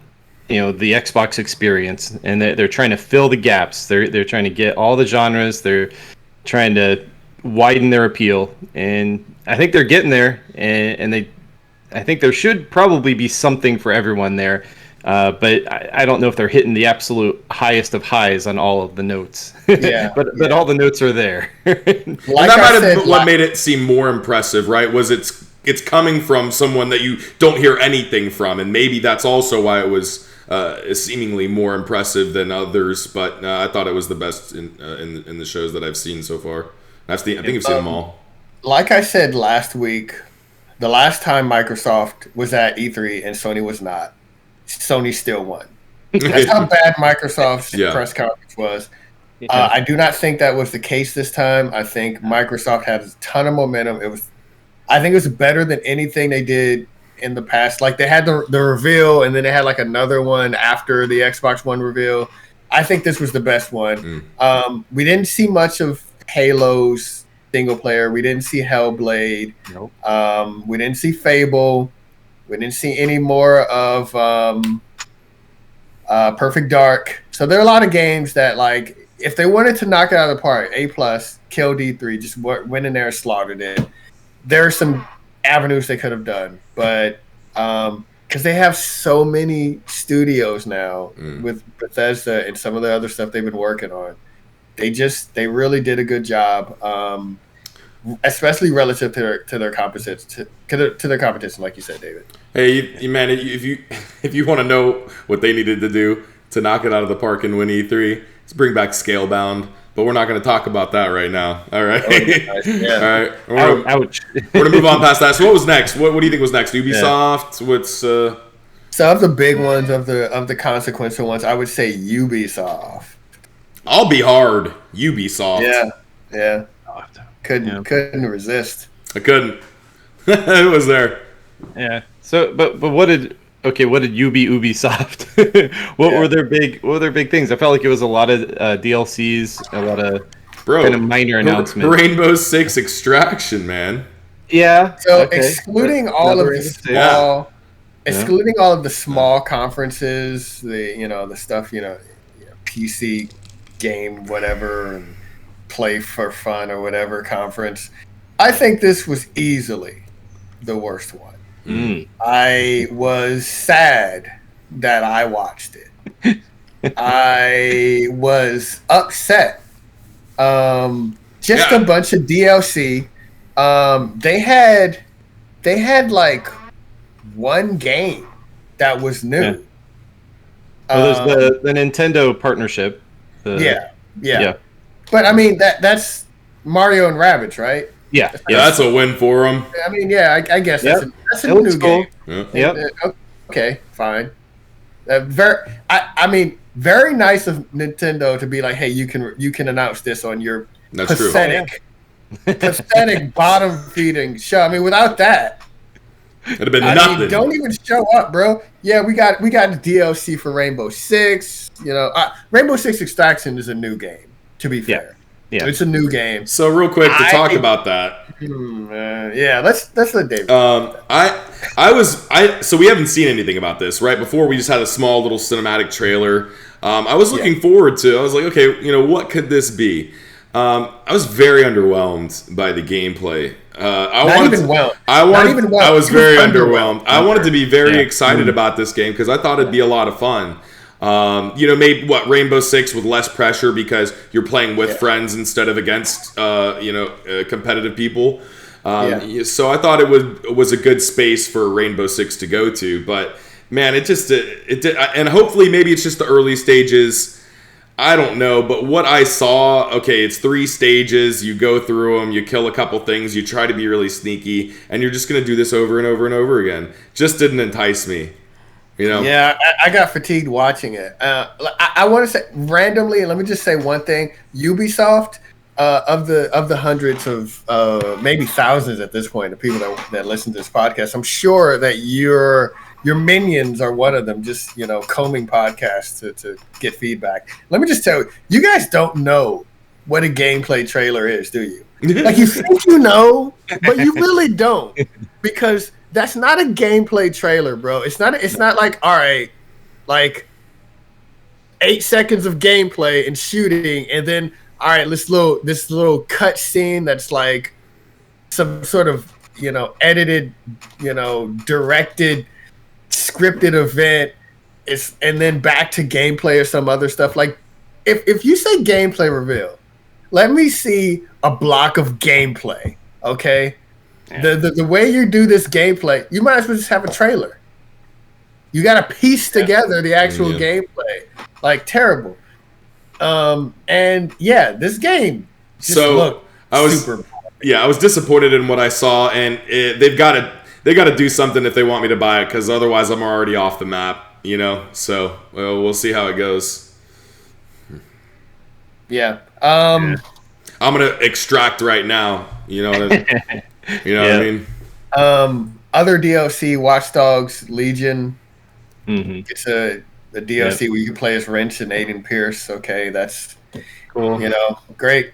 the Xbox experience, and they're trying to fill the gaps. They're trying to get all the genres. They're trying to widen their appeal, and I think they're getting there. And I think there should probably be something for everyone there. But I don't know if they're hitting the absolute highest of highs on all of the notes. But all the notes are there. That might have what made it seem more impressive, right? Was it's coming from someone that you don't hear anything from, and maybe that's also why it was seemingly more impressive than others. But I thought it was the best in the shows that I've seen so far. I think I've seen them all. Like I said last week, the last time Microsoft was at E3 and Sony was not, Sony still won. That's how bad Microsoft's press conference was. I do not think that was the case this time. I think Microsoft had a ton of momentum. I think it was better than anything they did in the past. Like they had the reveal, and then they had like another one after the Xbox One reveal. I think this was the best one. We didn't see much of Halo's single player. We didn't see Hellblade. Nope. We didn't see Fable. We didn't see any more of Perfect Dark. So there are a lot of games that, like, if they wanted to knock it out of the park, A+, kill D3, just went in there and slaughtered it. There are some avenues they could have done, but because they have so many studios now with Bethesda and some of the other stuff they've been working on, they really did a good job, especially relative to their competition, to their competition, like you said, David. Hey, man, if you want to know what they needed to do to knock it out of the park and win E3, let's bring back Scalebound. But we're not going to talk about that right now. All right. Yeah. All right. Ouch. We're going to move on past that. So what was next? What do you think was next? Ubisoft? Yeah. What's So of the big ones, of the consequential ones, I would say Ubisoft. I'll be hard. Ubisoft. Yeah. Couldn't resist. I couldn't. It was there. Yeah. So but what did Ubisoft? What were their big things? I felt like it was a lot of DLCs, a lot of kind of minor announcements. Rainbow Six Extraction, man. Yeah. So excluding all of the small conferences, the stuff, PC game, whatever, and play for fun or whatever conference, I think this was easily the worst one. I was sad that I watched it. I was upset. Just a bunch of DLC. They had like one game that was new. Yeah. Well, there's the Nintendo partnership. Yeah. But I mean that's Mario and Rabbids, right? Yeah, that's a win for them. I mean, I guess that's a new game. Okay, fine. Very nice of Nintendo to be like, hey, you can announce this on your pathetic bottom feeding show. I mean, without that, it'd have been nothing. Don't even show up, bro. Yeah, we got the DLC for Rainbow Six. Rainbow Six Extraction is a new game. To be fair. Yeah, it's a new game. So real quick to talk about that. Let's let David. So we haven't seen anything about this, right? Before we just had a small little cinematic trailer. I was looking forward to. I was like, okay, what could this be? I was very underwhelmed by the gameplay. I was very underwhelmed. I wanted to be very excited about this game because I thought it'd be a lot of fun. Maybe Rainbow Six with less pressure because you're playing with friends instead of against, competitive people. So I thought it was a good space for Rainbow Six to go to. But man, it did, and hopefully maybe it's just the early stages. I don't know, but what I saw, it's 3 stages. You go through them, you kill a couple things, you try to be really sneaky, and you're just gonna do this over and over and over again. Just didn't entice me. Yeah, I got fatigued watching it. I want to say randomly, let me just say one thing. Ubisoft, of the hundreds of maybe thousands at this point of people that listen to this podcast, I'm sure that your minions are one of them, just combing podcasts to get feedback. Let me just tell you, you guys don't know what a gameplay trailer is, do you? Like, you think you know, but you really don't, because that's not a gameplay trailer, bro. It's not like, all right, like 8 seconds of gameplay and shooting, and then all right, this little cut scene that's like some sort of edited, directed, scripted event, and then back to gameplay or some other stuff. Like, if you say gameplay reveal, let me see a block of gameplay, okay? The way you do this gameplay, you might as well just have a trailer. You got to piece together the actual gameplay. Like, terrible. This game just looked super. I was disappointed in what I saw, and they've got they got to do something if they want me to buy it, because otherwise I'm already off the map. So we'll see how it goes. Yeah. I'm gonna extract right now. You know what I mean? Other DLC, Watch Dogs Legion. Mm-hmm. It's a DLC where you can play as Wrench and Aiden Pierce. Okay, that's cool. Great.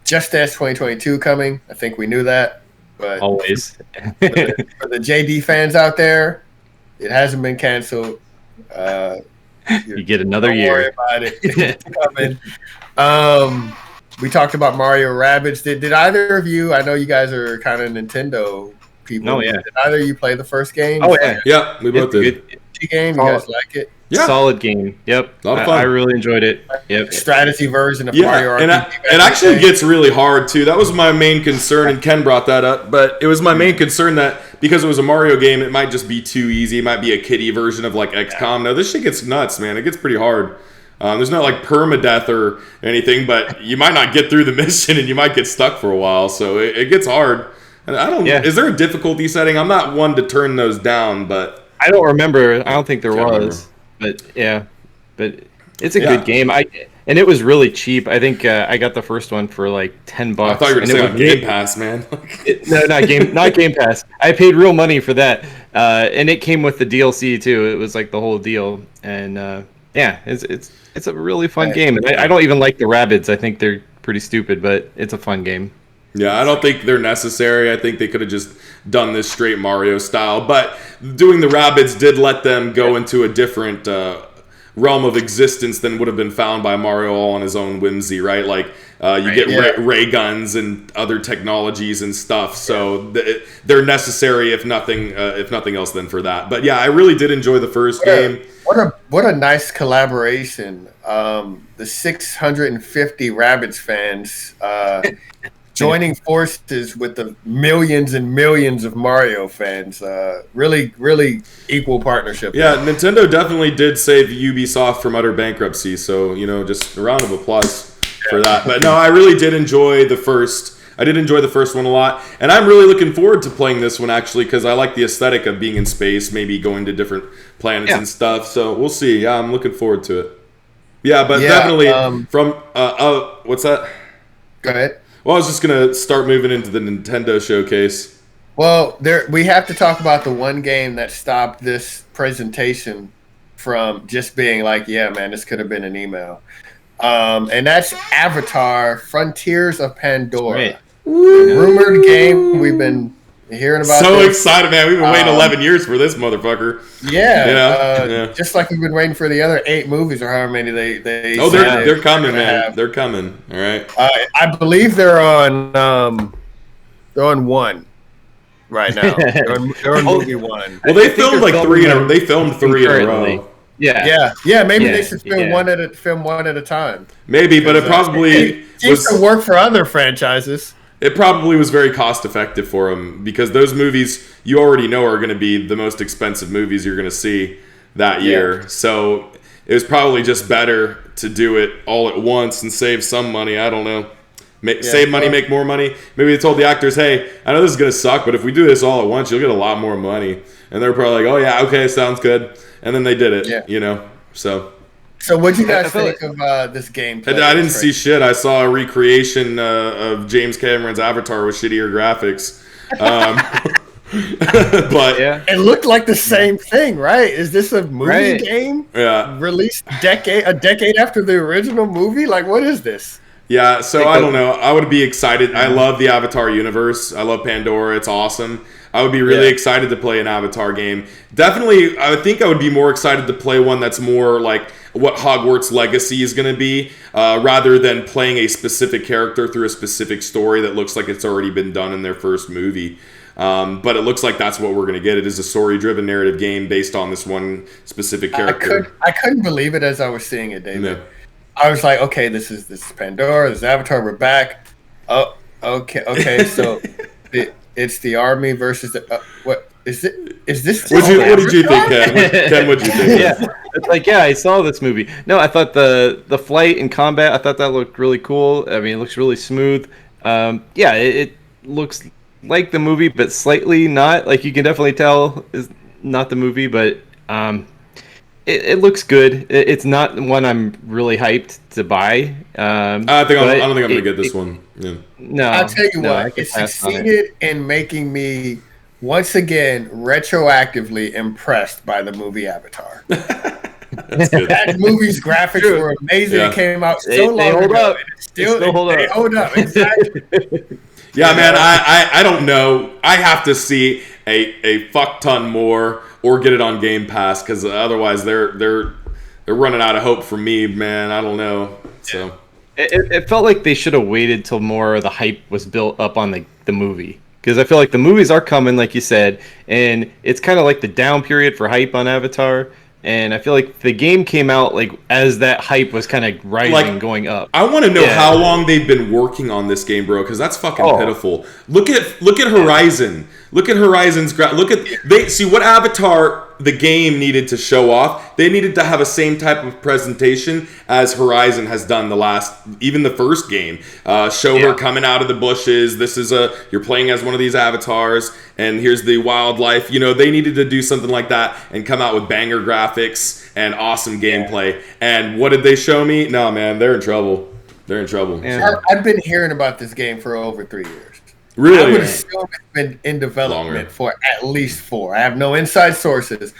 Just Dance 2022 coming. I think we knew that, but always for the JD fans out there, it hasn't been canceled. You get another year. Don't worry about it. It's coming. We talked about Mario Rabbids. Did either of you? I know you guys are kind of Nintendo people. Oh yeah. Did either of you play the first game? Oh yeah. Yeah, we both did. Good game. You guys like it? Yeah. Solid game. Yep. A lot of fun. I really enjoyed it. Yep. Strategy version of Mario RPG. It actually gets really hard too. That was my main concern, and Ken brought that up. But it was my main concern that because it was a Mario game, it might just be too easy. It might be a kiddie version of like XCOM. No, this shit gets nuts, man. It gets pretty hard. There's not like permadeath or anything, but you might not get through the mission and you might get stuck for a while. So it gets hard. And I don't. Yeah. Is there a difficulty setting? I'm not one to turn those down, but I don't remember. I don't think there was. But yeah, but it's a good game. And it was really cheap. I think I got the first one for like $10. I thought you were going to say on Game Pass, man. No, not Game Pass. I paid real money for that, and it came with the DLC too. It was like the whole deal, and it's a really fun game. And I don't even like the Rabbids. I think they're pretty stupid, but it's a fun game. Yeah, I don't think they're necessary. I think they could have just done this straight Mario style. But doing the Rabbids did let them go into a different realm of existence than would have been found by Mario all on his own whimsy, right? Like you get ray guns and other technologies and stuff. So they're necessary, if nothing else, than for that. But yeah, I really did enjoy the first game. What a nice collaboration. The 650 Rabbids fans joining forces with the millions and millions of Mario fans. Really, really equal partnership. Yeah, Nintendo definitely did save Ubisoft from utter bankruptcy. So, just a round of applause for that. But no, I really did enjoy the first. I did enjoy the first one a lot. And I'm really looking forward to playing this one, actually, because I like the aesthetic of being in space, maybe going to different planets and stuff. So we'll see. Yeah, I'm looking forward to it. Yeah, but definitely from... what's that? Go ahead. Well, I was just going to start moving into the Nintendo showcase. Well, we have to talk about the one game that stopped this presentation from just being like, yeah, man, this could have been an email. And that's Avatar: Frontiers of Pandora. Right. Rumored game. We've been hearing about so this. Excited, man. We've been waiting 11 years for this motherfucker. Yeah. Just like we've been waiting for the other 8 movies or however many they they're coming, man. They're coming. All right. I believe they're on 1 right now. They're on movie 1. Well, they filmed like 3 in a row. Yeah. Maybe they should film one at a time. Maybe, but it probably seems to work for other franchises. It probably was very cost effective for them because those movies you already know are going to be the most expensive movies you're going to see that year. So it was probably just better to do it all at once and save some money. I don't know. Save money, make more money. Maybe they told the actors, hey, I know this is going to suck, but if we do this all at once, you'll get a lot more money. And they're probably like, oh, yeah, okay, sounds good. And then they did it, so... So what do you guys think of this gameplay? I didn't see shit. I saw a recreation of James Cameron's Avatar with shittier graphics. But it looked like the same thing, right? Is this a movie game? Yeah. Released a decade after the original movie? Like, what is this? Yeah, so I don't know. I would be excited. I love the Avatar universe. I love Pandora. It's awesome. I would be really excited to play an Avatar game. Definitely, I think I would be more excited to play one that's more like what Hogwarts Legacy is going to be, rather than playing a specific character through a specific story that looks like it's already been done in their first movie. But it looks like that's what we're going to get. It is a story-driven narrative game based on this one specific character. I couldn't believe it as I was seeing it, David. No. I was like, okay, this is Pandora, this is Avatar, we're back. Oh, okay, so it's the army versus the what is it? Is this? What did you think, Ken? What did you think? It's like I saw this movie. No, I thought the flight and combat. I thought that looked really cool. I mean, it looks really smooth. It looks like the movie, but slightly not. Like you can definitely tell is not the movie, but it looks good. It's not one I'm really hyped to buy. I don't think I'm gonna get this one. Yeah. No, I'll tell you no, I what, could it pass on it. succeeded in making me once again retroactively impressed by the movie Avatar. That's good. That movie's graphics were amazing. Yeah. It came out so They long hold ago. up. And it's They still hold they up. hold up. Exactly. Yeah, man, I don't know. I have to see a fuck ton more or get it on Game Pass because otherwise they're running out of hope for me, man. I don't know. So It felt like they should have waited till more of the hype was built up on the movie. Because I feel like the movies are coming, like you said, and it's kind of like the down period for hype on Avatar. And I feel like the game came out like as that hype was kind of rising, going up. I want to know how long they've been working on this game, bro, because that's fucking pitiful. Look at Horizon. Look at Horizon's see what Avatar the game needed to show off. They needed to have a same type of presentation as Horizon has done even the first game. Show her coming out of the bushes. This is you're playing as one of these avatars, and here's the wildlife. You know, they needed to do something like that and come out with banger graphics and awesome gameplay. And what did they show me? No, man, they're in trouble. They're in trouble. Yeah. I've been hearing about this game for over 3 years. Really? I would assume it's been in development for at least 4. I have no inside sources,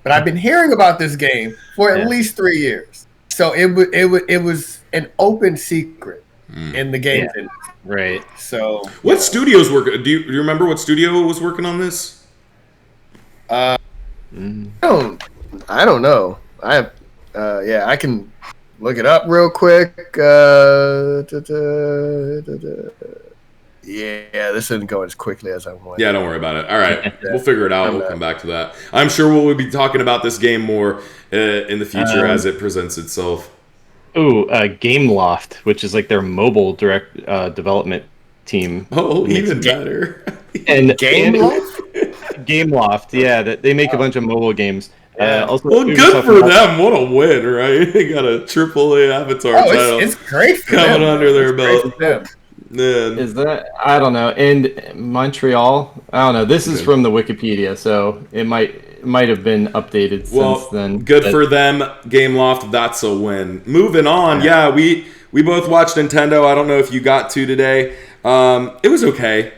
but I've been hearing about this game for at least 3 years. So it was an open secret in the game industry. Right. So what studios work? Do you remember what studio was working on this? I don't know. I have I can look it up real quick. Yeah, this isn't going as quickly as I want. Yeah, don't worry about it. All right, we'll figure it out. We'll come back to that. I'm sure we'll be talking about this game more in the future as it presents itself. Ooh, Gameloft, which is like their mobile direct development team. Oh, even better. And Gameloft? Gameloft, yeah, they make a bunch of mobile games. Also, Well, good for them. What a win, right? They got a AAA Avatar title. It's great for coming them. under their belt. Man. Is that? I don't know. And Montreal, I don't know. This is from the Wikipedia, so it might have been updated since then. Good for them, Gameloft. That's a win. Moving on. Yeah, we both watched Nintendo. I don't know if you got to today. It was okay.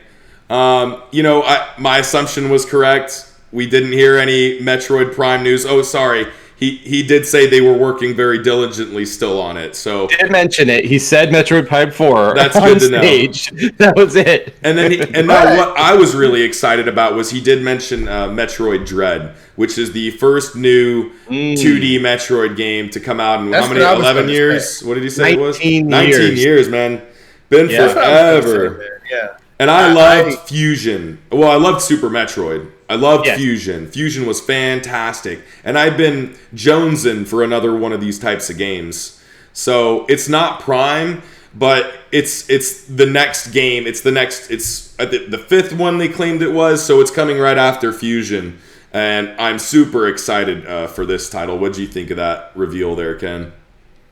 My assumption was correct. We didn't hear any Metroid Prime news. Oh, sorry. He did say they were working very diligently still on it. So did mention it. He said Metroid Prime 4. That's on good to stage. know. That was it. And then now what I was really excited about was he did mention Metroid Dread, which is the first new 2D Metroid game to come out in how many? 11 years? What did he say it was? 19 years, man. Been forever. Yeah. And I loved Fusion. Well, I loved Super Metroid. I loved Fusion. Fusion was fantastic. And I've been jonesing for another one of these types of games. So it's not Prime, but it's the next game. It's the fifth one they claimed it was, so it's coming right after Fusion. And I'm super excited for this title. What do you think of that reveal there, Ken?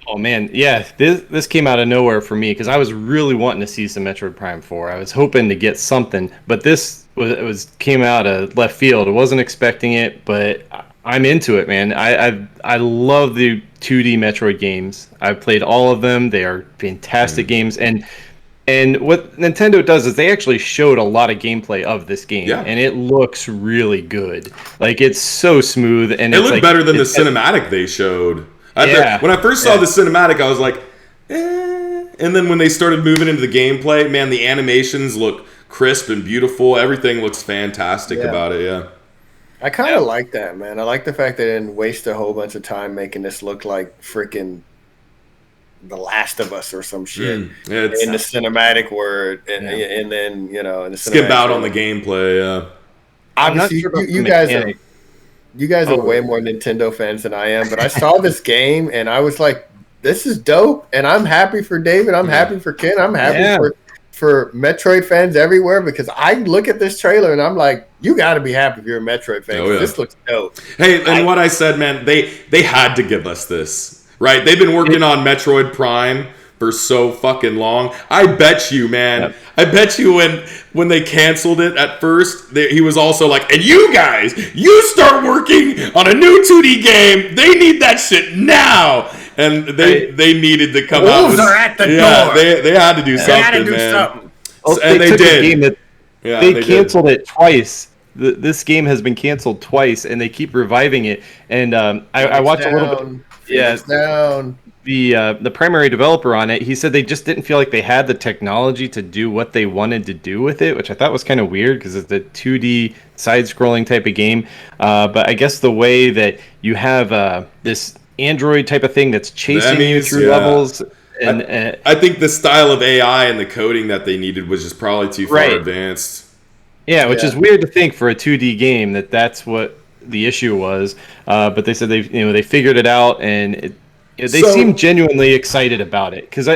Oh man, yeah, this came out of nowhere for me because I was really wanting to see some Metroid Prime 4. I was hoping to get something, but this came out of left field. I wasn't expecting it, but I'm into it, man. I love the 2D Metroid games. I've played all of them. They are fantastic games, and what Nintendo does is they actually showed a lot of gameplay of this game, and it looks really good. Like it's so smooth, and it looked better than the cinematic they showed. When I first saw the cinematic, I was like, eh. And then when they started moving into the gameplay, man, the animations look crisp and beautiful. Everything looks fantastic about it, yeah. I kind of like that, man. I like the fact that they didn't waste a whole bunch of time making this look like freaking The Last of Us or some shit in the cinematic word. And then, in the skip out on the gameplay, yeah. Obviously, you guys are way more Nintendo fans than I am, but I saw this game and I was like, this is dope. And I'm happy for David. I'm happy for Ken. I'm happy for Metroid fans everywhere because I look at this trailer and I'm like, you got to be happy if you're a Metroid fan. This looks dope. Hey, and what I said, man, they had to give us this, right? They've been working on Metroid Prime for so fucking long. I bet you, man. Yep. I bet you when they canceled it at first, he was also like, and you guys, you start working on a new 2D game. They need that shit now. And they needed to come out. Wolves are at the door. They had to do something, had to do man. something. Well, And they took did. a game that They canceled it twice. This game has been canceled twice, and they keep reviving it. And I watched a little bit. Yeah, down. The primary developer on it, he said they just didn't feel like they had the technology to do what they wanted to do with it, which I thought was kind of weird because it's a 2D side-scrolling type of game. But I guess the way that you have this Android type of thing that's chasing you through levels. And I think the style of AI and the coding that they needed was just probably too far advanced. Yeah, which is weird to think for a 2D game that's what the issue was. But they said they figured it out, and they seem genuinely excited about it, because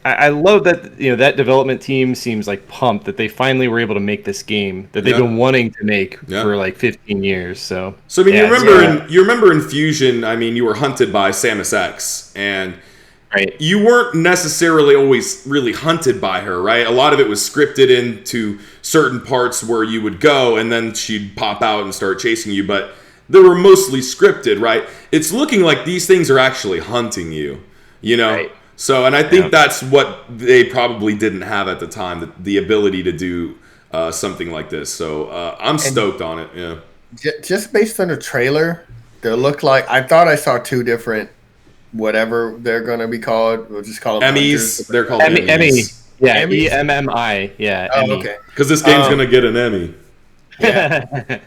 I love that that development team seems like pumped that they finally were able to make this game that they've been wanting to make for like 15 years. So I mean, you remember in Fusion, I mean, you were hunted by Samus X, and you weren't necessarily always really hunted by her, right? A lot of it was scripted into certain parts where you would go, and then she'd pop out and start chasing you, but they were mostly scripted, right? It's looking like these things are actually hunting you, Right. So, and I think that's what they probably didn't have at the time, the ability to do something like this. So I'm stoked on it, yeah. Just based on the trailer, they look like, I thought I saw two different, whatever they're going to be called. We'll just call them Emmys. They're called Emmy. Emmys. Yeah, Emmys? EMMI. Yeah, Oh, Emmy. okay. Because this game's going to get an Emmy. Yeah.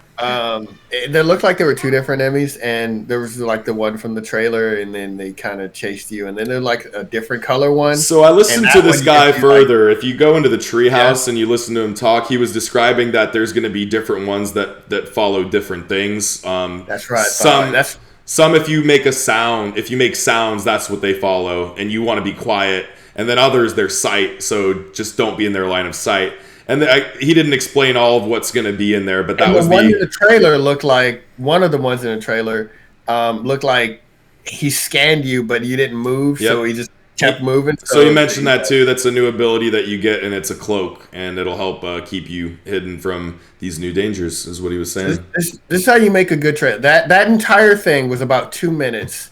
They looked like there were two different Emmys, and there was like the one from the trailer, and then they kind of chased you, and then there's like a different color one. So I listened to this guy further. If you go into the treehouse and you listen to him talk, he was describing that there's going to be different ones that follow different things. That's right. Some if you make sounds, that's what they follow, and you want to be quiet. And then others, their sight, so just don't be in their line of sight. And he didn't explain all of what's going to be in there, but that was one in the trailer looked like, one of the ones in the trailer looked like he scanned you, but you didn't move, so he just kept moving. So you mentioned that too. That's a new ability that you get, and it's a cloak, and it'll help keep you hidden from these new dangers, is what he was saying. This is how you make a good trailer. That entire thing was about 2 minutes.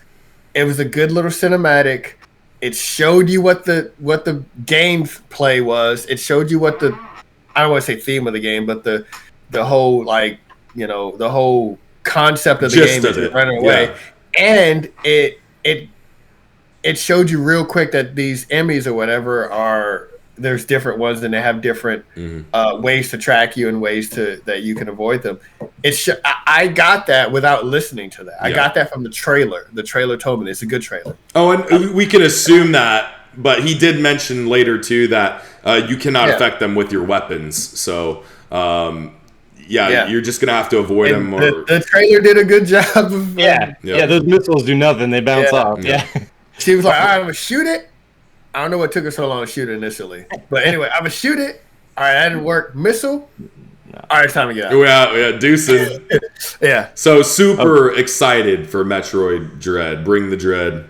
It was a good little cinematic. It showed you what the game play was. It showed you what I don't want to say theme of the game, but the whole the whole concept of the game is running away. And it showed you real quick that these Emmys or whatever there's different ones, and they have different ways to track you and ways that you can avoid them. I got that without listening to that. I got that from the trailer. The trailer told me it's a good trailer. Oh, and we can assume that, but he did mention later too that you cannot affect them with your weapons. So you're just gonna have to avoid them. The trailer did a good job of those missiles do nothing. They bounce off. Yeah. She was like, all right, I'm gonna shoot it. I don't know what took her so long to shoot it initially, but anyway, I'm gonna shoot it. All right, that didn't work. Missile. All right, it's time to get out. Yeah, deuces. Yeah. So super excited for Metroid Dread. Bring the Dread.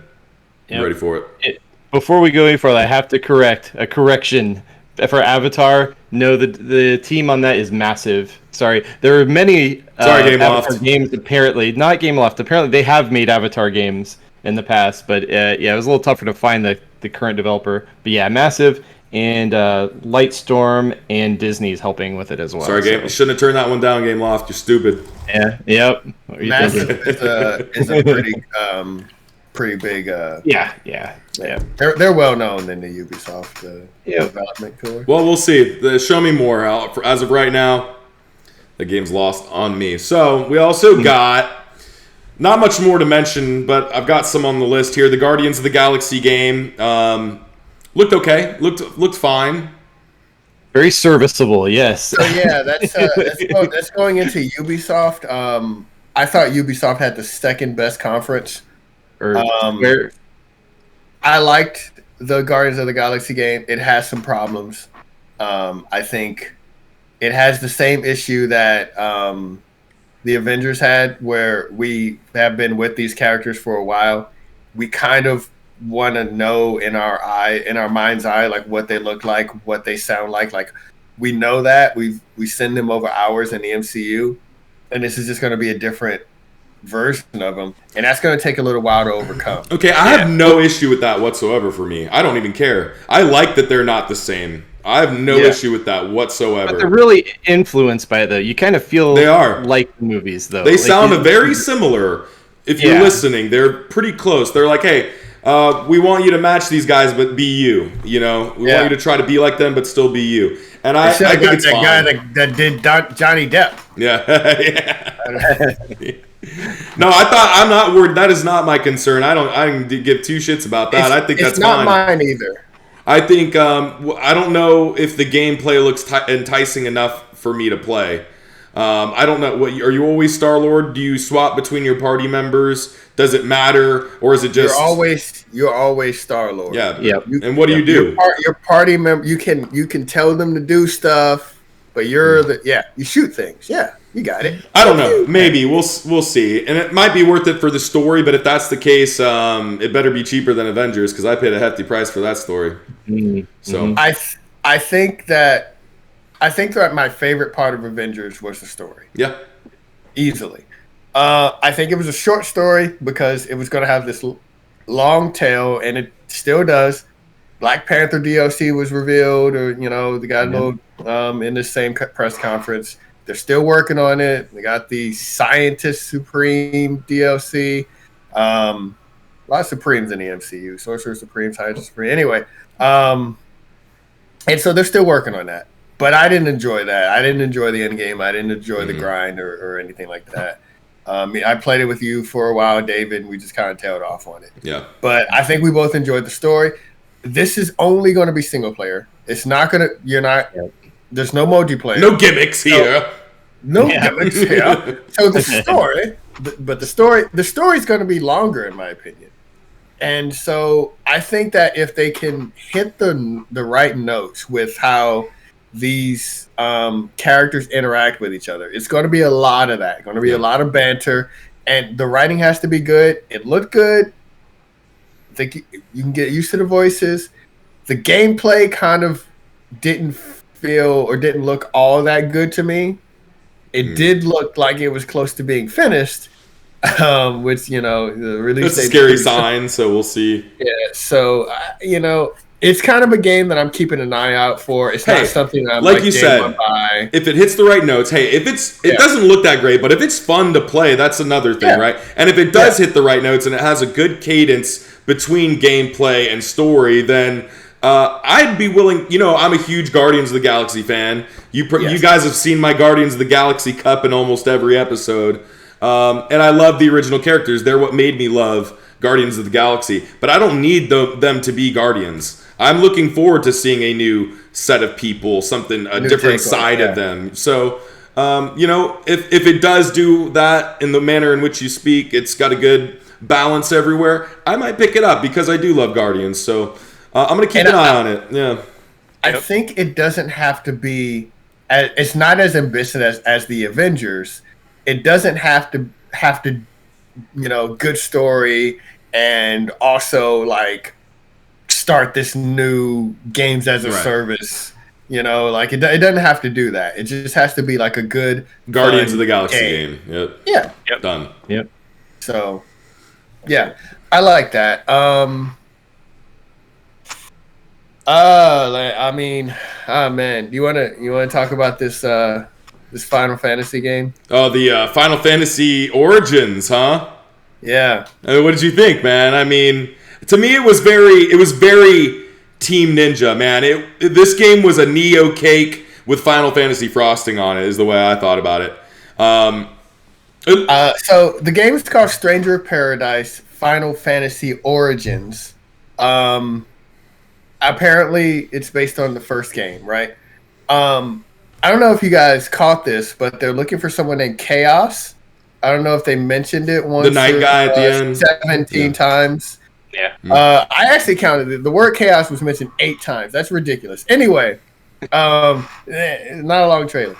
I'm ready for it. Before we go any further, I have to correct a correction for Avatar. No, the team on that is massive. Sorry, there are many Avatar games. Apparently, not Gameloft. Apparently, they have made Avatar games in the past, but it was a little tougher to find the current developer. But yeah, massive, and Lightstorm and Disney's helping with it as well. Sorry, Game. You shouldn't have turned that one down, Gameloft. You're stupid. Yeah. Yep. Massive is a pretty big. Yeah. They're well known in the Ubisoft development tour. Well, we'll see. Show me more. As of right now, the game's lost on me. So we also got. Not much more to mention, but I've got some on the list here. The Guardians of the Galaxy game looked okay. Looked fine. Very serviceable, yes. So yeah, that's going into Ubisoft. I thought Ubisoft had the second best conference. I liked the Guardians of the Galaxy game. It has some problems. I think it has the same issue that the Avengers had, where we have been with these characters for a while. We kind of want to know in our mind's eye, like what they look like, what they sound like. Like we know that we send them over hours in the MCU, and this is just going to be a different version of them, and that's going to take a little while to overcome. Okay, I have no issue with that whatsoever for me. I don't even care. I like that they're not the same. I have no issue with that whatsoever. But they're really influenced by the. You kind of feel they are like the movies, though. They sound very similar. If you're listening, they're pretty close. They're like, hey, we want you to match these guys, but be you. You know, we want you to try to be like them, but still be you. And I think it's that fine. guy that did Johnny Depp. Yeah. No, I'm not worried. That is not my concern. I don't give two shits about that. I think that's fine. It's not mine either. I think I don't know if the gameplay looks enticing enough for me to play. I don't know. What are you always Star-Lord? Do you swap between your party members? Does it matter, or is it just you're always Star-Lord? Yeah. And what do you do? Your party member, you can tell them to do stuff, but you're you shoot things. Yeah, you got it. I don't know. Maybe we'll see, and it might be worth it for the story. But if that's the case, it better be cheaper than Avengers because I paid a hefty price for that story. Mm-hmm. So I think that my favorite part of Avengers was the story. Yeah, easily. I think it was a short story because it was going to have this long tail, and it still does. Black Panther DLC was revealed, or they got a little in the same press conference. They're still working on it. They got the Scientist Supreme DLC. A lot of Supremes in the MCU. Sorcerer Supreme, Scientist Supreme. Anyway, and so they're still working on that. But I didn't enjoy that. I didn't enjoy the end game. I didn't enjoy the grind or anything like that. I played it with you for a while, David, and we just kind of tailed off on it. Yeah. But I think we both enjoyed the story. This is only going to be single player. It's not going to, there's no multiplayer. No gimmicks here. No gimmicks here. So the story, the story is going to be longer, in my opinion. And so I think that if they can hit the right notes with how these characters interact with each other, it's going to be a lot of that. Going to be a lot of banter, and the writing has to be good. It looked good. I think you can get used to the voices. The gameplay kind of didn't feel or didn't look all that good to me. It did look like it was close to being finished, which the release. It's a scary sign, so we'll see. Yeah, so it's kind of a game that I'm keeping an eye out for. It's not something that I'm like you said, if it hits the right notes, it doesn't look that great, but if it's fun to play, that's another thing, right? And if it does hit the right notes and it has a good cadence between gameplay and story, then I'd be willing. I'm a huge Guardians of the Galaxy fan. You guys have seen my Guardians of the Galaxy Cup in almost every episode, and I love the original characters. They're what made me love Guardians of the Galaxy, but I don't need them to be Guardians. I'm looking forward to seeing a new set of people, a different side of them. So, if it does do that in the manner in which you speak, it's got a good balance everywhere, I might pick it up because I do love Guardians. So, I'm going to keep an eye on it. Yeah. I think it doesn't have to be, it's not as ambitious as the Avengers. It doesn't have to, good story and also start this new games as a service. It doesn't have to do that. It just has to be a good Guardians of the Galaxy game. Yep. Yeah. Yep. Done. Yep. So, yeah, I like that. Man, you wanna talk about this this Final Fantasy game? Oh, the Final Fantasy Origins, huh? Yeah. What did you think, man? I mean, to me, it was very Team Ninja, man. This game was a Neo cake with Final Fantasy frosting on it, is the way I thought about it. So the game is called Stranger of Paradise Final Fantasy Origins. Apparently, it's based on the first game, right? I don't know if you guys caught this, but they're looking for someone named Chaos. I don't know if they mentioned it once. The night guy at the end. 17 times. Yeah. I actually counted it. The word chaos was mentioned 8 times. That's ridiculous. Anyway, not a long trailer.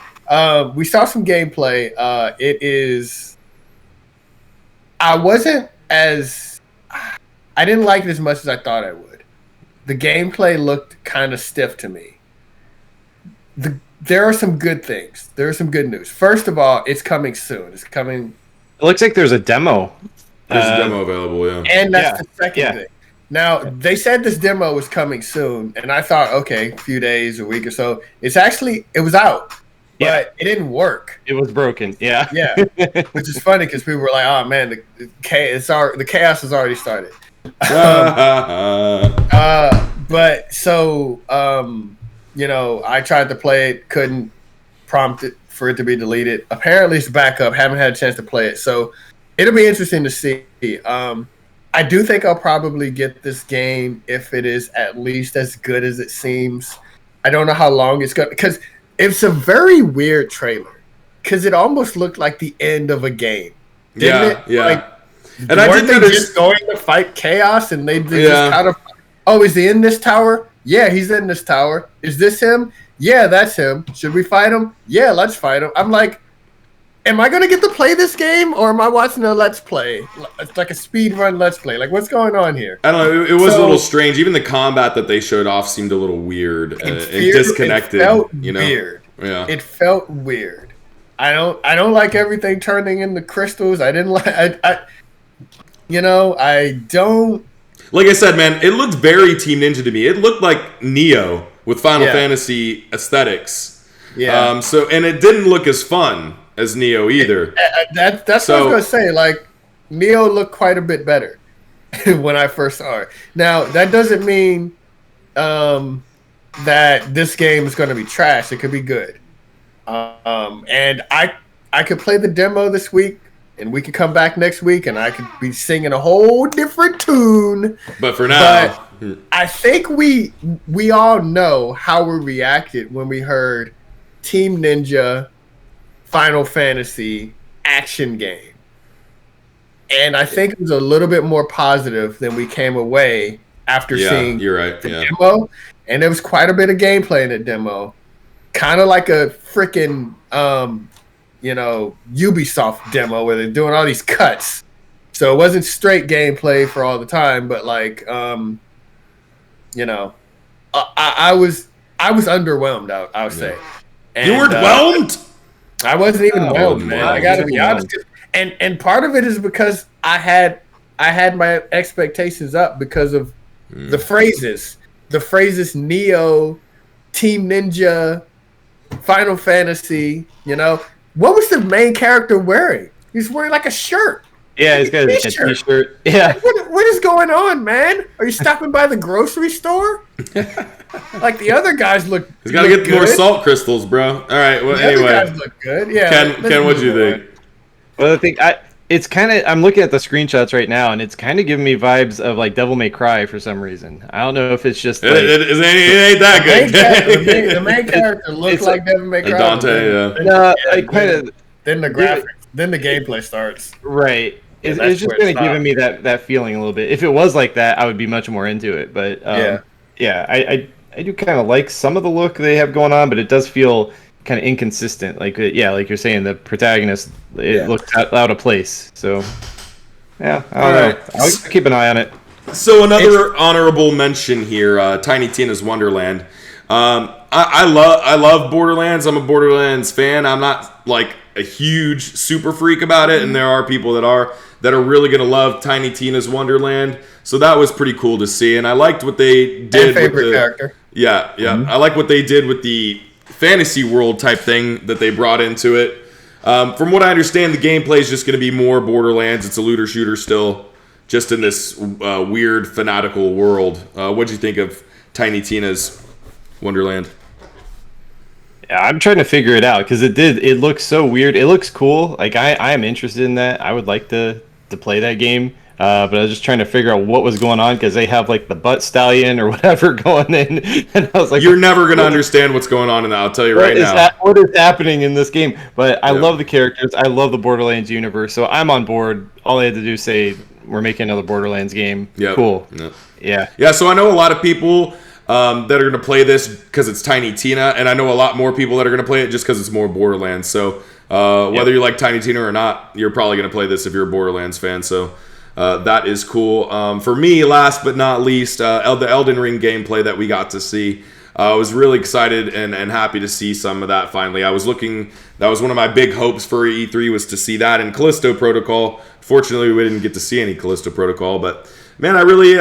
We saw some gameplay. I I didn't like it as much as I thought I would. The gameplay looked kind of stiff to me. There are some good things. There are some good news. First of all, it's coming soon. It's coming. It looks like there's a demo. There's a demo available, yeah. And that's the second thing. Now, they said this demo was coming soon, and I thought, okay, a few days, a week or so. It was out, but it didn't work. It was broken, yeah. Yeah, which is funny because people were like, oh, man, the chaos has already started. But so, I tried to play it, couldn't prompt it for it to be deleted. Apparently, it's back up. Haven't had a chance to play it. So, it'll be interesting to see. I do think I'll probably get this game if it is at least as good as it seems. I don't know how long it's going to, because it's a very weird trailer. Because it almost looked like the end of a game. Didn't it? Yeah. Like, and I didn't just going to fight chaos and they just kind of, oh, is he in this tower? Yeah, he's in this tower. Is this him? Yeah, that's him. Should we fight him? Yeah, let's fight him. I'm like, am I going to get to play this game, or am I watching a Let's Play? It's like a speed run Let's Play. Like, what's going on here? I don't know. It was a little strange. Even the combat that they showed off seemed a little weird and disconnected. It felt weird. Yeah. It felt weird. I don't like everything turning into crystals. I didn't like. I don't. Like I said, man, it looked very Team Ninja to me. It looked like Neo with Final Fantasy aesthetics. Yeah. And it didn't look as fun as Neo either. That's what I was gonna say. Like, Neo looked quite a bit better when I first saw it. Now, that doesn't mean that this game is gonna be trash. It could be good. And I could play the demo this week, and we could come back next week, and I could be singing a whole different tune. But for now, I think we all know how we reacted when we heard Team Ninja Final Fantasy action game. And I think it was a little bit more positive than we came away after seeing the demo. And there was quite a bit of gameplay in the demo. Kind of like a freaking, Ubisoft demo where they're doing all these cuts. So it wasn't straight gameplay for all the time, but like, I was underwhelmed, I would say. And, you were whelmed? I wasn't even whelmed, man. I gotta be honest. And part of it is because I had my expectations up because of the phrases. The phrases Neo, Team Ninja, Final Fantasy, What was the main character wearing? He's wearing like a shirt. Yeah, he's got a t-shirt. Yeah. What is going on, man? Are you stopping by the grocery store? Like, the other guys look. He's got to get more salt crystals, bro. All right. Well, anyway, other guys look good. Yeah. Ken, what'd you think? Well, I think it's kind of. I'm looking at the screenshots right now, and it's kind of giving me vibes of like Devil May Cry for some reason. I don't know if it's just. Like, it ain't that good. The main character looks like Devil May Cry. Dante, yeah. No, I kind of. Then the graphics. Then the gameplay starts. Right. It's just kind of giving me that feeling a little bit. If it was like that, I would be much more into it. But I do kind of like some of the look they have going on, but it does feel kind of inconsistent. Like like you're saying, the protagonist looks out of place. So I don't know. I'll keep an eye on it. So another honorable mention here, Tiny Tina's Wonderland. I love Borderlands. I'm a Borderlands fan. I'm not like a huge super freak about it, and there are people that are really gonna love Tiny Tina's Wonderland. So that was pretty cool to see, and I liked what they did. Favorite character. Yeah. I like what they did with the fantasy world type thing that they brought into it. From what I understand, the gameplay is just gonna be more Borderlands. It's a looter shooter still, just in this weird fanatical world. What'd you think of Tiny Tina's Wonderland? Yeah, I'm trying to figure it out because it looks so weird. It looks cool. Like I am interested in that. I would like to play that game. But I was just trying to figure out what was going on because they have like the butt stallion or whatever going in, and I was like, "You're never gonna understand what's going on in that." I'll tell you right now. What is happening in this game? But I love the characters. I love the Borderlands universe, so I'm on board. All I had to do is say we're making another Borderlands game. Yep. Cool. Yep. Yeah. So I know a lot of people that are gonna play this because it's Tiny Tina, and I know a lot more people that are gonna play it just because it's more Borderlands. So whether you like Tiny Tina or not, you're probably gonna play this if you're a Borderlands fan. So. that is cool. For me, last but not least, the Elden Ring gameplay that we got to see. I was really excited and happy to see some of that finally. That was one of my big hopes for E3 was to see that in Callisto Protocol. Fortunately, we didn't get to see any Callisto Protocol, but man, I really,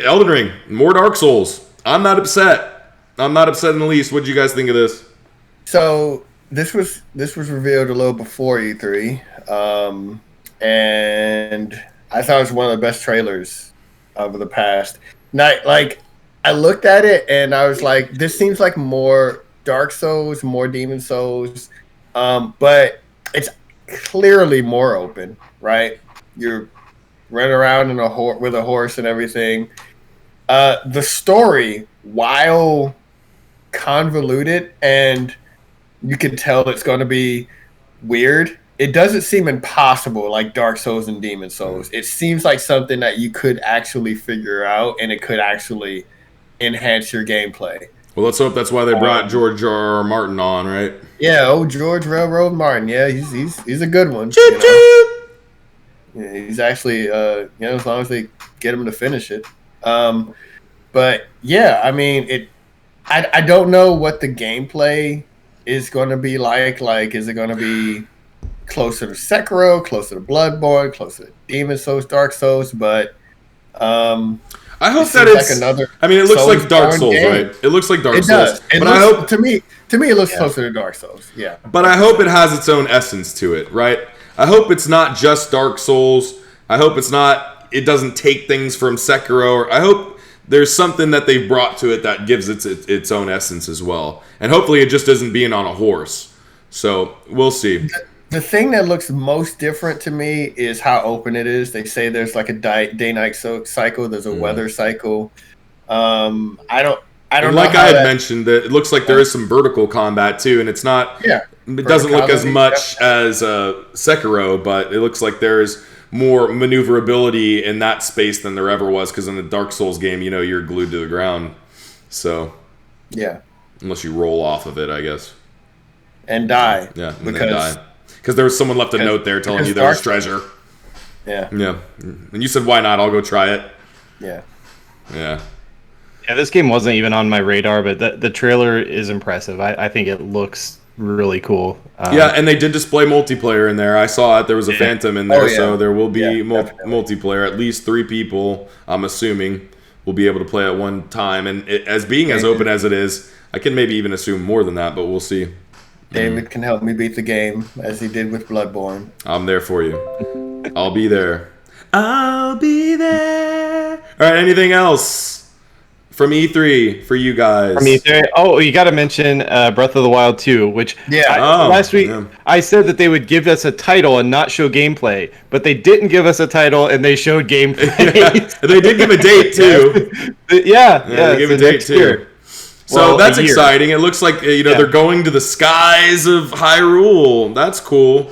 Elden Ring, more Dark Souls. I'm not upset. I'm not upset in the least. What did you guys think of this? So this was revealed a little before E3, and I thought it was one of the best trailers of the past. I looked at it and I was like, this seems like more Dark Souls, more Demon Souls, but it's clearly more open, right? You're running around with a horse and everything. The story, while convoluted and you can tell it's going to be weird, it doesn't seem impossible like Dark Souls and Demon Souls. It seems like something that you could actually figure out and it could actually enhance your gameplay. Well, let's hope that's why they brought George R. R. Martin on, right? Yeah, George Railroad Martin. Yeah, he's a good one. Yeah, he's actually as long as they get him to finish it. But yeah, I mean I don't know what the gameplay is going to be like. Like, is it going to be closer to Sekiro, closer to Bloodborne, closer to Demon Souls, Dark Souls? But I hope that it's like another. I mean, it looks like Dark Souls, game. right? It looks like Dark It Souls. does. It But looks, I hope to me it looks closer to Dark Souls. Yeah. But I hope it has its own essence to it, right? I hope it's not just Dark Souls. I hope it doesn't take things from Sekiro. I hope there's something that they've brought to it that gives its own essence as well. And hopefully it just isn't being on a horse. So we'll see. The thing that looks most different to me is how open it is. They say there's like a day-night cycle. There's a weather cycle. I don't know. Like I had mentioned, that it looks like there is some vertical combat too, and it's not. Yeah. It doesn't look as much as Sekiro, but it looks like there is more maneuverability in that space than there ever was. Because in the Dark Souls game, you're glued to the ground. So. Yeah. Unless you roll off of it, I guess. And die. Yeah, and then die. Because there was someone left a note there telling you there was treasure. Yeah. Yeah. And you said, why not? I'll go try it. Yeah. Yeah. Yeah, this game wasn't even on my radar, but the trailer is impressive. I think it looks really cool. Yeah, and they did display multiplayer in there. I saw it. There was a Phantom in there, so there will be multiplayer. At least 3 people, I'm assuming, will be able to play at one time. And as open as it is, I can maybe even assume more than that, but we'll see. David can help me beat the game, as he did with Bloodborne. I'm there for you. I'll be there. I'll be there. All right, anything else from E3 for you guys? From E3? Oh, you got to mention Breath of the Wild 2, which last week I said that they would give us a title and not show gameplay, but they didn't give us a title and they showed gameplay. They did give a date, too. Yeah, they gave a date, too. Year. So that's exciting. It looks like they're going to the skies of Hyrule. That's cool.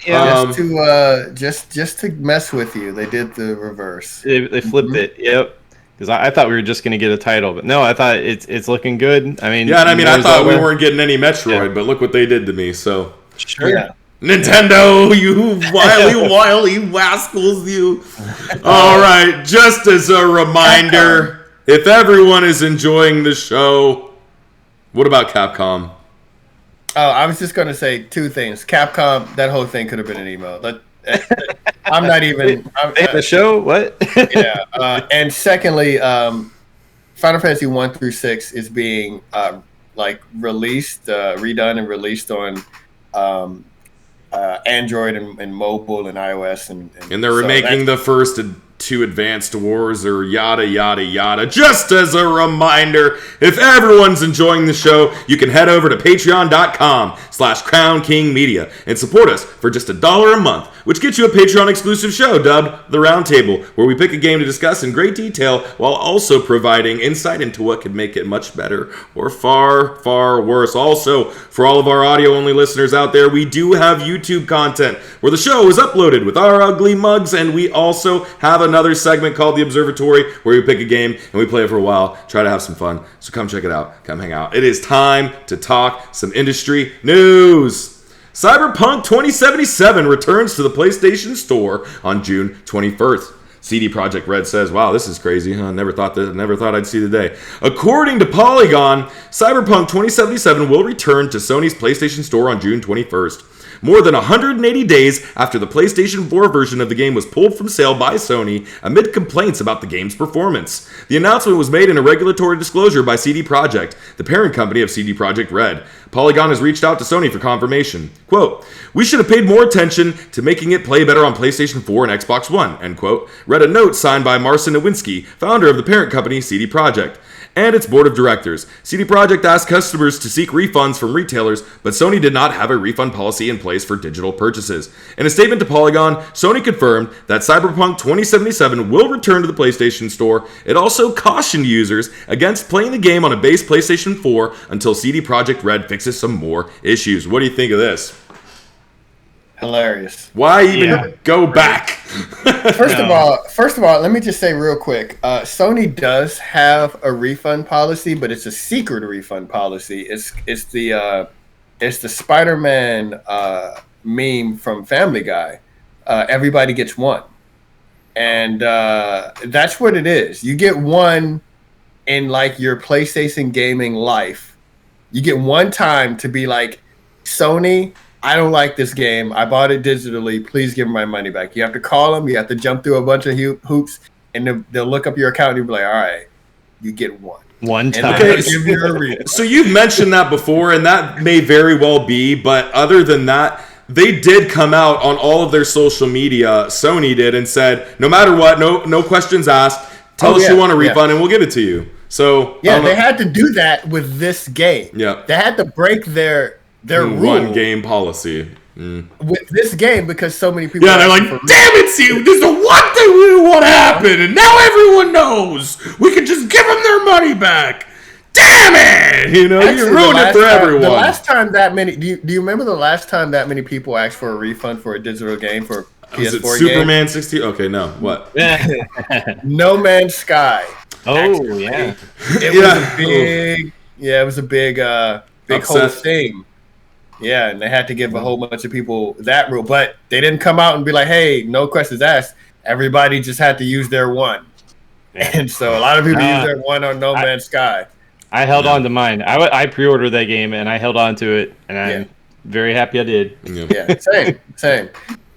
Yeah, just to mess with you, they did the reverse. They flipped it. Yep. Because I thought we were just going to get a title, but no, I thought it's looking good. I mean, I thought we weren't getting any Metroid, but look what they did to me. So sure. Yeah. Nintendo, you wily rascals, you. All right, just as a reminder. If everyone is enjoying the show, what about Capcom? Oh, I was just going to say 2 things. Capcom, that whole thing could have been an email. I'm not even... the show? What? Yeah. And secondly, Final Fantasy 1 through 6 is being released, redone and released on Android and mobile and iOS. And they're remaking the first 2 Advanced Wars or yada yada yada. Just as a reminder, if everyone's enjoying the show, you can head over to patreon.com/CrownKingMedia and support us for just $1 a month, which gets you a Patreon exclusive show dubbed The Roundtable, where we pick a game to discuss in great detail while also providing insight into what could make it much better or far, far worse. Also, for all of our audio-only listeners out there, we do have YouTube content where the show is uploaded with our ugly mugs, and we also have another segment called The Observatory where we pick a game and we play it for a while, try to have some fun. So come check it out. Come hang out. It is time to talk some industry news. Cyberpunk 2077 returns to the PlayStation Store on June 21st. CD Projekt Red says, wow, this is crazy. Huh? Never thought I'd see the day. According to Polygon, Cyberpunk 2077 will return to Sony's PlayStation Store on June 21st. More than 180 days after the PlayStation 4 version of the game was pulled from sale by Sony amid complaints about the game's performance. The announcement was made in a regulatory disclosure by CD Projekt, the parent company of CD Projekt Red. Polygon has reached out to Sony for confirmation. Quote, "We should have paid more attention to making it play better on PlayStation 4 and Xbox One," end quote, read a note signed by Marcin Nowinski, founder of the parent company CD Projekt, and its board of directors. CD Projekt asked customers to seek refunds from retailers, but Sony did not have a refund policy in place for digital purchases. In a statement to Polygon, Sony confirmed that Cyberpunk 2077 will return to the PlayStation Store. It also cautioned users against playing the game on a base PlayStation 4 until CD Projekt Red fixes some more issues. What do you think of this? Hilarious. Why even go back? First of all, let me just say real quick. Sony does have a refund policy, but it's a secret refund policy. It's the Spider-Man meme from Family Guy. Everybody gets one, and that's what it is. You get one in like your PlayStation gaming life. You get one time to be like, Sony, I don't like this game. I bought it digitally. Please give me my money back. You have to call them. You have to jump through a bunch of hoops, and they'll look up your account and you'll be like, all right, you get one. One time. Okay, so you've mentioned that before, and that may very well be, but other than that, they did come out on all of their social media, Sony did, and said, no matter what, no questions asked, tell us you want a refund and we'll give it to you. So yeah, they had to do that with this game. Yeah, they had to break their one game policy with this game because so many people. Yeah, they're like, damn it, see, this is the one thing we want to happen, and now everyone knows we can just give them their money back. Damn it! You know, you ruined it for everyone. The last time that many, do you remember the last time that many people asked for a refund for a digital game for PS4 was it Superman 16? Okay, no, what? No Man's Sky. Oh yeah, it was a big Upset. whole thing. Yeah, and they had to give a whole bunch of people that rule, but they didn't come out and be like, "Hey, no questions asked." Everybody just had to use their one, and so a lot of people used their one on No Man's Sky. I held on to mine. I pre-ordered that game and I held on to it, and I'm very happy I did. Yeah, same.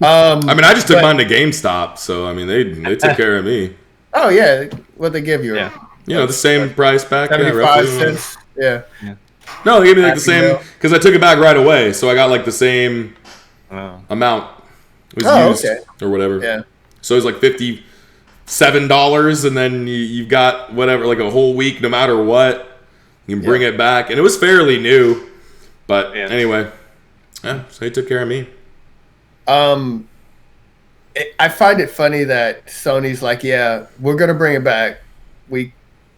I mean, I just took mine to GameStop, so I mean, they took care of me. Oh yeah, what they give you? Yeah, you know, the same price back. 75 cents. Yeah. No, they gave me like the same because I took it back right away, so I got like the same amount. It was used or whatever. Yeah. So it was like $57, and then you've got whatever, like a whole week, no matter what, you can bring it back, and it was fairly new. But anyway, so they took care of me. I find it funny that Sony's like, yeah, we're gonna bring it back.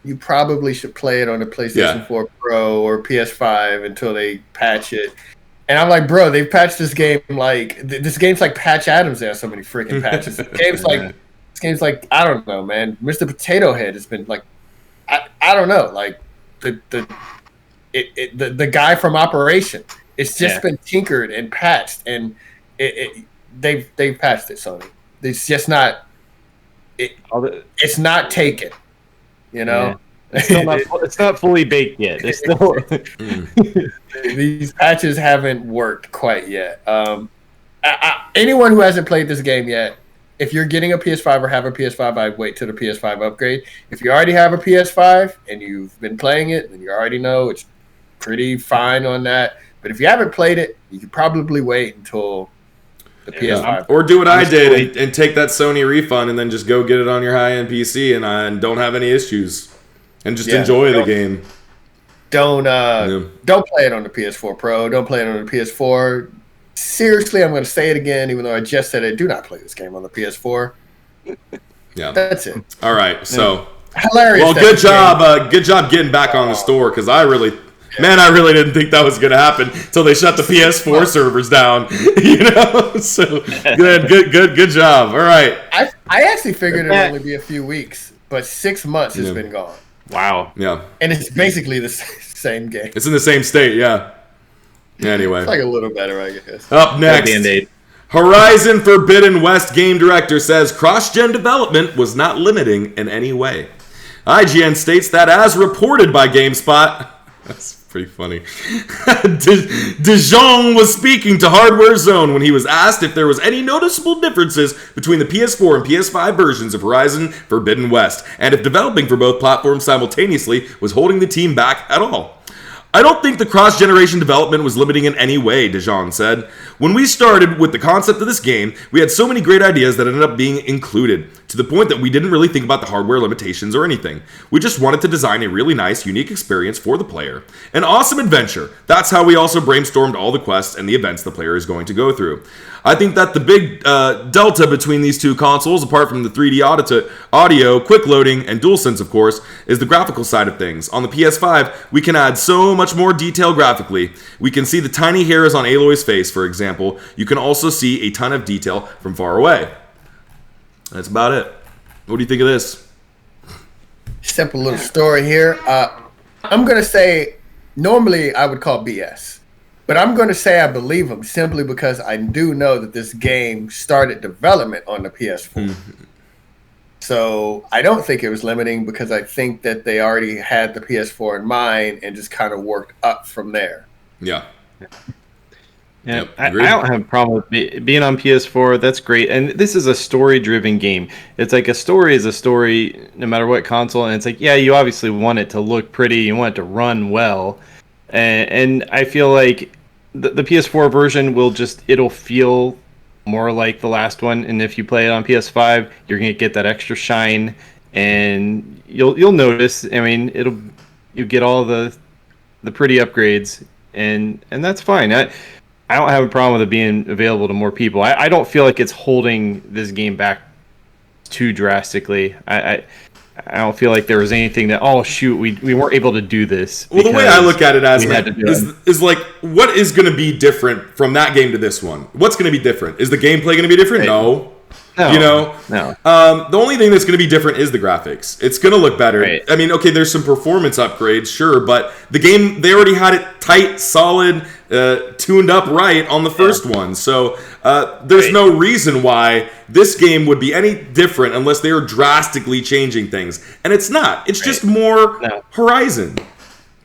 You probably should play it on the PlayStation 4 Pro or PS5 until they patch it. And I'm like, bro, they've patched this game like this game's like Patch Adams. They have so many freaking patches. This game's like I don't know, man. Mr. Potato Head has been like I don't know, like the guy from Operation. It's just been tinkered and patched, and they've patched it, Sony. It's just not it's not taken. You know, it's not fully baked yet. It's still these patches haven't worked quite yet. Anyone who hasn't played this game yet, if you're getting a PS5 or have a PS5, I'd wait till the PS5 upgrade. If you already have a PS5 and you've been playing it, then you already know it's pretty fine on that. But if you haven't played it, you could probably wait until the PS5. Or do what I did and take that Sony refund and then just go get it on your high-end PC and don't have any issues and just enjoy the game. Don't play it on the PS4 Pro. Don't play it on the PS4. Seriously, I'm going to say it again, even though I just said it. Do not play this game on the PS4. Yeah, that's it. All right, so hilarious. Well, good job getting back on the store because I really didn't think that was going to happen until they shut the PS4 servers down. You know, so good job. All right. I actually figured it'd only be a few weeks, but 6 months has been gone. Wow. Yeah. And it's basically the same game. It's in the same state. Yeah. Anyway. It's like a little better, I guess. Up next, Band-Aid. Horizon Forbidden West game director says cross-gen development was not limiting in any way. IGN states that as reported by GameSpot, that's pretty funny, DeJong was speaking to Hardware Zone when he was asked if there was any noticeable differences between the PS4 and PS5 versions of Horizon Forbidden West, and if developing for both platforms simultaneously was holding the team back at all. I don't think the cross-generation development was limiting in any way, DeJong said. When we started with the concept of this game, we had so many great ideas that ended up being included, to the point that we didn't really think about the hardware limitations or anything. We just wanted to design a really nice, unique experience for the player. An awesome adventure. That's how we also brainstormed all the quests and the events the player is going to go through. I think that the big delta between these two consoles, apart from the 3D audio, quick loading, and DualSense, of course, is the graphical side of things. On the PS5, we can add so much more detail graphically. We can see the tiny hairs on Aloy's face, for example. You can also see a ton of detail from far away. That's about it. What do you think of this? Simple little story here. I'm going to say, normally I would call BS. But I'm going to say I believe him simply because I do know that this game started development on the PS4. Mm-hmm. So I don't think it was limiting because I think that they already had the PS4 in mind and just kind of worked up from there. Yeah. Yeah, yep, I don't have a problem with being on PS4. That's great. And this is a story-driven game. It's like a story is a story no matter what console. And it's like, yeah, you obviously want it to look pretty. You want it to run well. And I feel like the PS4 version it'll feel more like the last one. And if you play it on PS5, you're going to get that extra shine. And you'll notice, I mean, you get all the pretty upgrades. And that's fine. I don't have a problem with it being available to more people. I don't feel like it's holding this game back too drastically. I don't feel like there was anything that, oh shoot, we weren't able to do this. Well, the way I look at it as is like, what is going to be different from that game to this one? What's going to be different? Is the gameplay going to be different? Right. No. You know? No. The only thing that's going to be different is the graphics. It's going to look better. Right. I mean, okay, there's some performance upgrades, sure, but the game, they already had it tight, solid, tuned up right on the first one. So there's no reason why this game would be any different unless they were drastically changing things. And it's not. It's just more Horizon.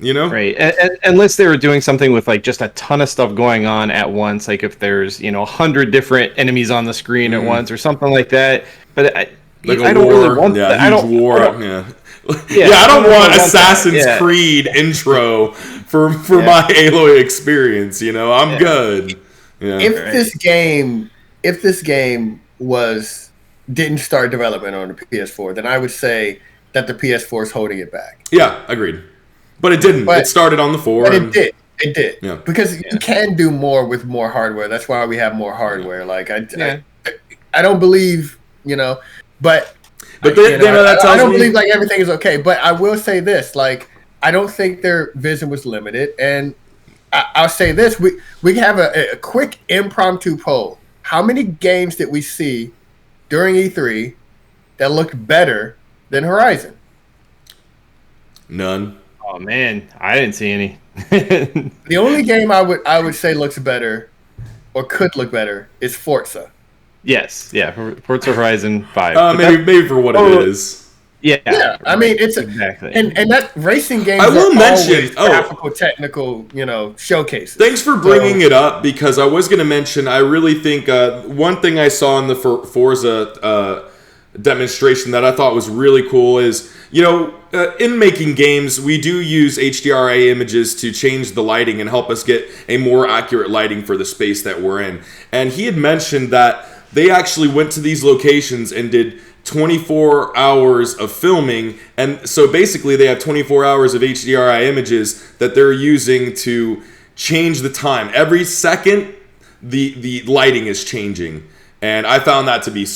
You know? Right. And unless they were doing something with like just a ton of stuff going on at once, like if there's, 100 different enemies on the screen at once or something like that. But I don't really want that. I don't want Assassin's Creed intro for my Aloy experience, I'm good. Yeah. If this game didn't start development on the PS4, then I would say that the PS4 is holding it back. Yeah, agreed. But it didn't. It started on the 4. But it did. It did. Yeah. Because you can do more with more hardware. That's why we have more hardware. Like I don't believe, but I don't believe like everything is okay. But I will say this, like I don't think their vision was limited. And I'll say this: we have a quick impromptu poll. How many games did we see during E3 that looked better than Horizon? None. Oh man, I didn't see any. The only game I would say looks better or could look better is Forza. Yes, Forza Horizon 5. Maybe for what it is. Yeah. I mean, it's exactly. And that racing game. I will mention graphical, technical, showcases. Thanks for bringing it up because I was going to mention. I really think one thing I saw in the Forza demonstration that I thought was really cool is, in making games, we do use HDRI images to change the lighting and help us get a more accurate lighting for the space that we're in. And he had mentioned that they actually went to these locations and did 24 hours of filming. And so basically they have 24 hours of HDRI images that they're using to change the time. Every second, the lighting is changing. And I found that to be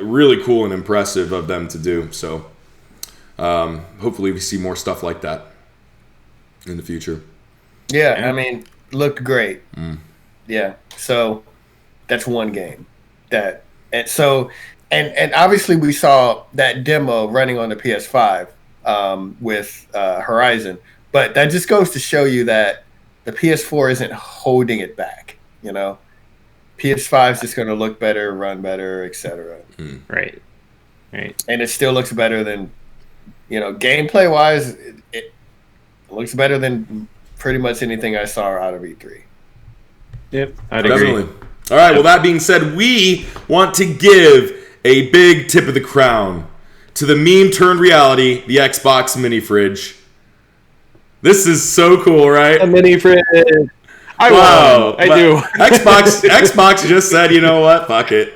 really cool and impressive of them to do. So hopefully we see more stuff like that in the future. Yeah, I mean, looked great. Yeah, so that's one game. And obviously we saw that demo running on the PS5 with Horizon. But that just goes to show you that the PS4 isn't holding it back. PS5 is just going to look better, run better, etc. Right. And it still looks better than, gameplay wise. It looks better than pretty much anything I saw out of E3. Yep, I'd agree. Definitely. All right, well, that being said, we want to give a big tip of the crown to the meme turned reality, the Xbox mini fridge. This is so cool, right? A mini fridge. I do. Xbox just said, you know what? Fuck it.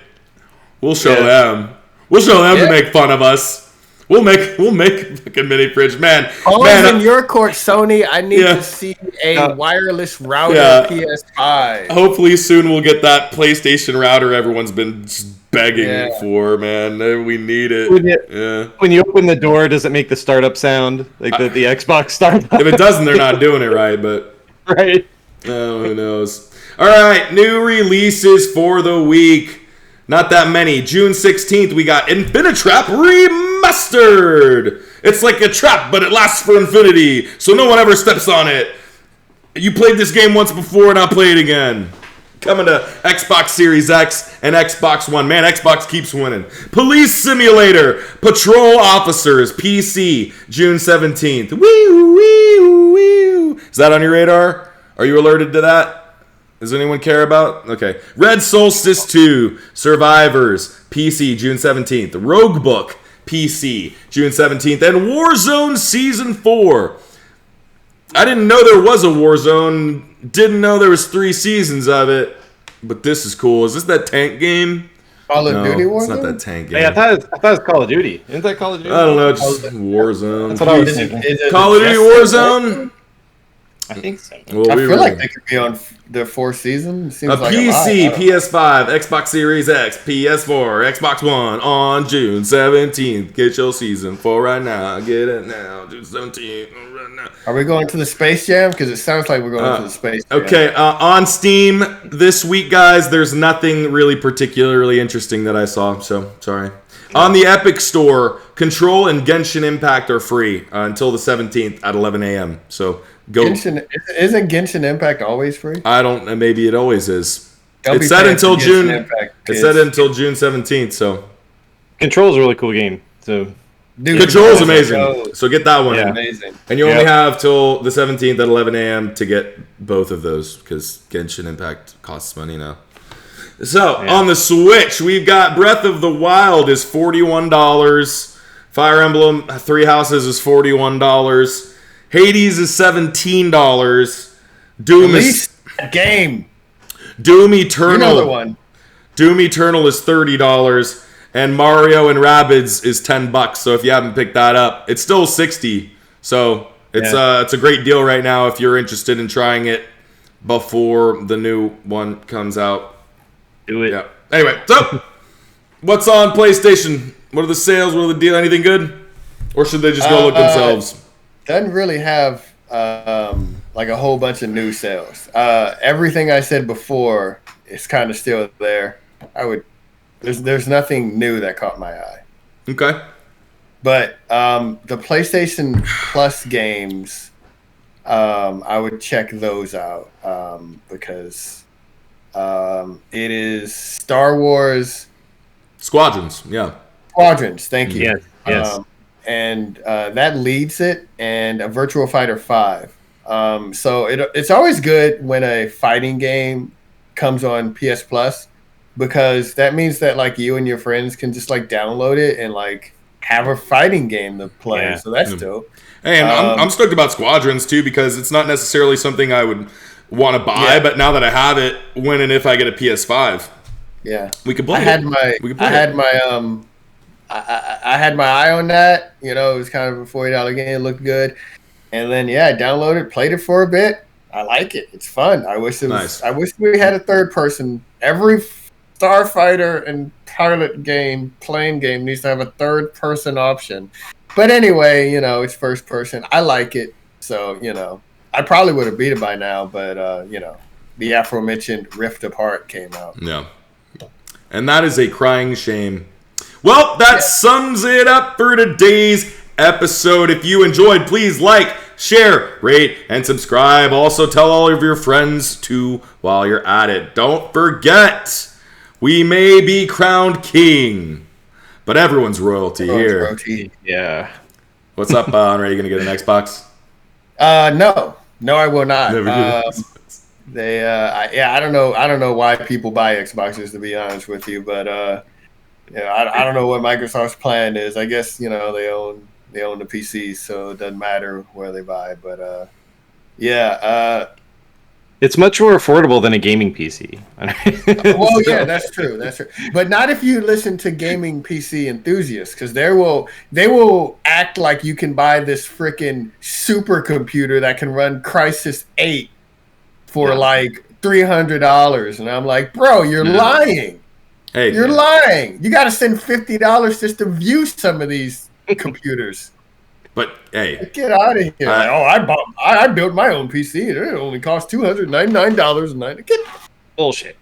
We'll show them. We'll show them to make fun of us. We'll make a fucking mini fridge, man. In your court, Sony. I need to see a wireless router PS5. Hopefully soon we'll get that PlayStation router everyone's been just begging for, man. We need it. When you open the door, does it make the startup sound like the Xbox startup? If it doesn't, they're not doing it right. But right. Oh, who knows? All right, new releases for the week. Not that many. June 16th, we got Infinitrap Remastered. It's like a trap, but it lasts for infinity, so no one ever steps on it. You played this game once before, now play it again. Coming to Xbox Series X and Xbox One. Man, Xbox keeps winning. Police Simulator, Patrol Officers, PC, June 17th. Wee, wee, wee. Is that on your radar? Are you alerted to that? Does anyone care about? Okay. Red Solstice 2, Survivors, PC, June 17th. Roguebook, PC, June 17th. And Warzone Season 4. I didn't know there was a Warzone. Didn't know there was 3 seasons of it. But this is cool. Is this that tank game? Call of Duty Warzone? It's not that tank game. Hey, I thought it was Call of Duty. Isn't that Call of Duty? I don't know. Just Warzone. That's what I was thinking. Call of Duty Warzone? I think so. Well, I feel like they could be on the 4th season. Seems like PC, PS5, Xbox Series X, PS4, Xbox One on June 17th. Get your season 4 right now. Get it now. June 17th. Right now. Are we going to the Space Jam? Because it sounds like we're going to the Space Jam. Okay, on Steam this week, guys, there's nothing really particularly interesting that I saw, so sorry. On the Epic Store, Control and Genshin Impact are free until the 17th at 11 a.m. So go. Isn't Genshin Impact always free? I don't know. Maybe it always is. It's set until June. It's set until June 17th. So Control's a really cool game. So Control's amazing. So get that one. Yeah. Amazing. And you only have till the 17th at 11 a.m. to get both of those because Genshin Impact costs money now. So, on the Switch, we've got Breath of the Wild is $41. Fire Emblem Three Houses is $41. Hades is $17. Doom Eternal. Another one. Doom Eternal is $30. And Mario and Rabbids is $10. So if you haven't picked that up, it's still $60. So it's a great deal right now if you're interested in trying it before the new one comes out. Do it. Yeah. Anyway, so what's on PlayStation? What are the sales? What are the deal? Anything good? Or should they just go look themselves? Doesn't really have like a whole bunch of new sales. Everything I said before is kind of still there. There's nothing new that caught my eye. Okay. But the PlayStation Plus games, I would check those out because it is Star Wars Squadrons. Yeah. Squadrons. Thank you. Yes. And that leads it, and a Virtual Fighter 5. So it's always good when a fighting game comes on PS Plus because that means that like you and your friends can just like download it and like have a fighting game to play. Yeah. So that's dope. Hey, and I'm stoked about Squadrons too because it's not necessarily something I would want to buy, but now that I have it, when and if I get a PS5, we can play. I had my eye on that. You know, it was kind of a $40 game. It looked good, and then I downloaded, played it for a bit. I like it. It's fun. I wish it was. Nice. I wish we had a third person. Every Starfighter and pilot game, plane game needs to have a third person option. But anyway, it's first person. I like it, so I probably would have beat it by now, but the aforementioned Rift Apart came out. Yeah, and that is a crying shame. Well, that sums it up for today's episode. If you enjoyed, please like, share, rate, and subscribe. Also, tell all of your friends too while you're at it. Don't forget, we may be crowned king, but everyone's royalty here. Royalty. Yeah. What's up, Anre? You gonna get an Xbox? No, I will not. Never get an Xbox. I don't know why people buy Xboxes, to be honest with you, but I don't know what Microsoft's plan is. I guess they own the PCs, so it doesn't matter where they buy. But it's much more affordable than a gaming PC. well, yeah, that's true. That's true. But not if you listen to gaming PC enthusiasts, because they will act like you can buy this freaking supercomputer that can run Crysis 8 for like $300, and I'm like, bro, you're lying. Hey, you're lying. You got to send $50 just to view some of these computers. But hey, get out of here! I built my own PC. It only cost $299.90. Bullshit.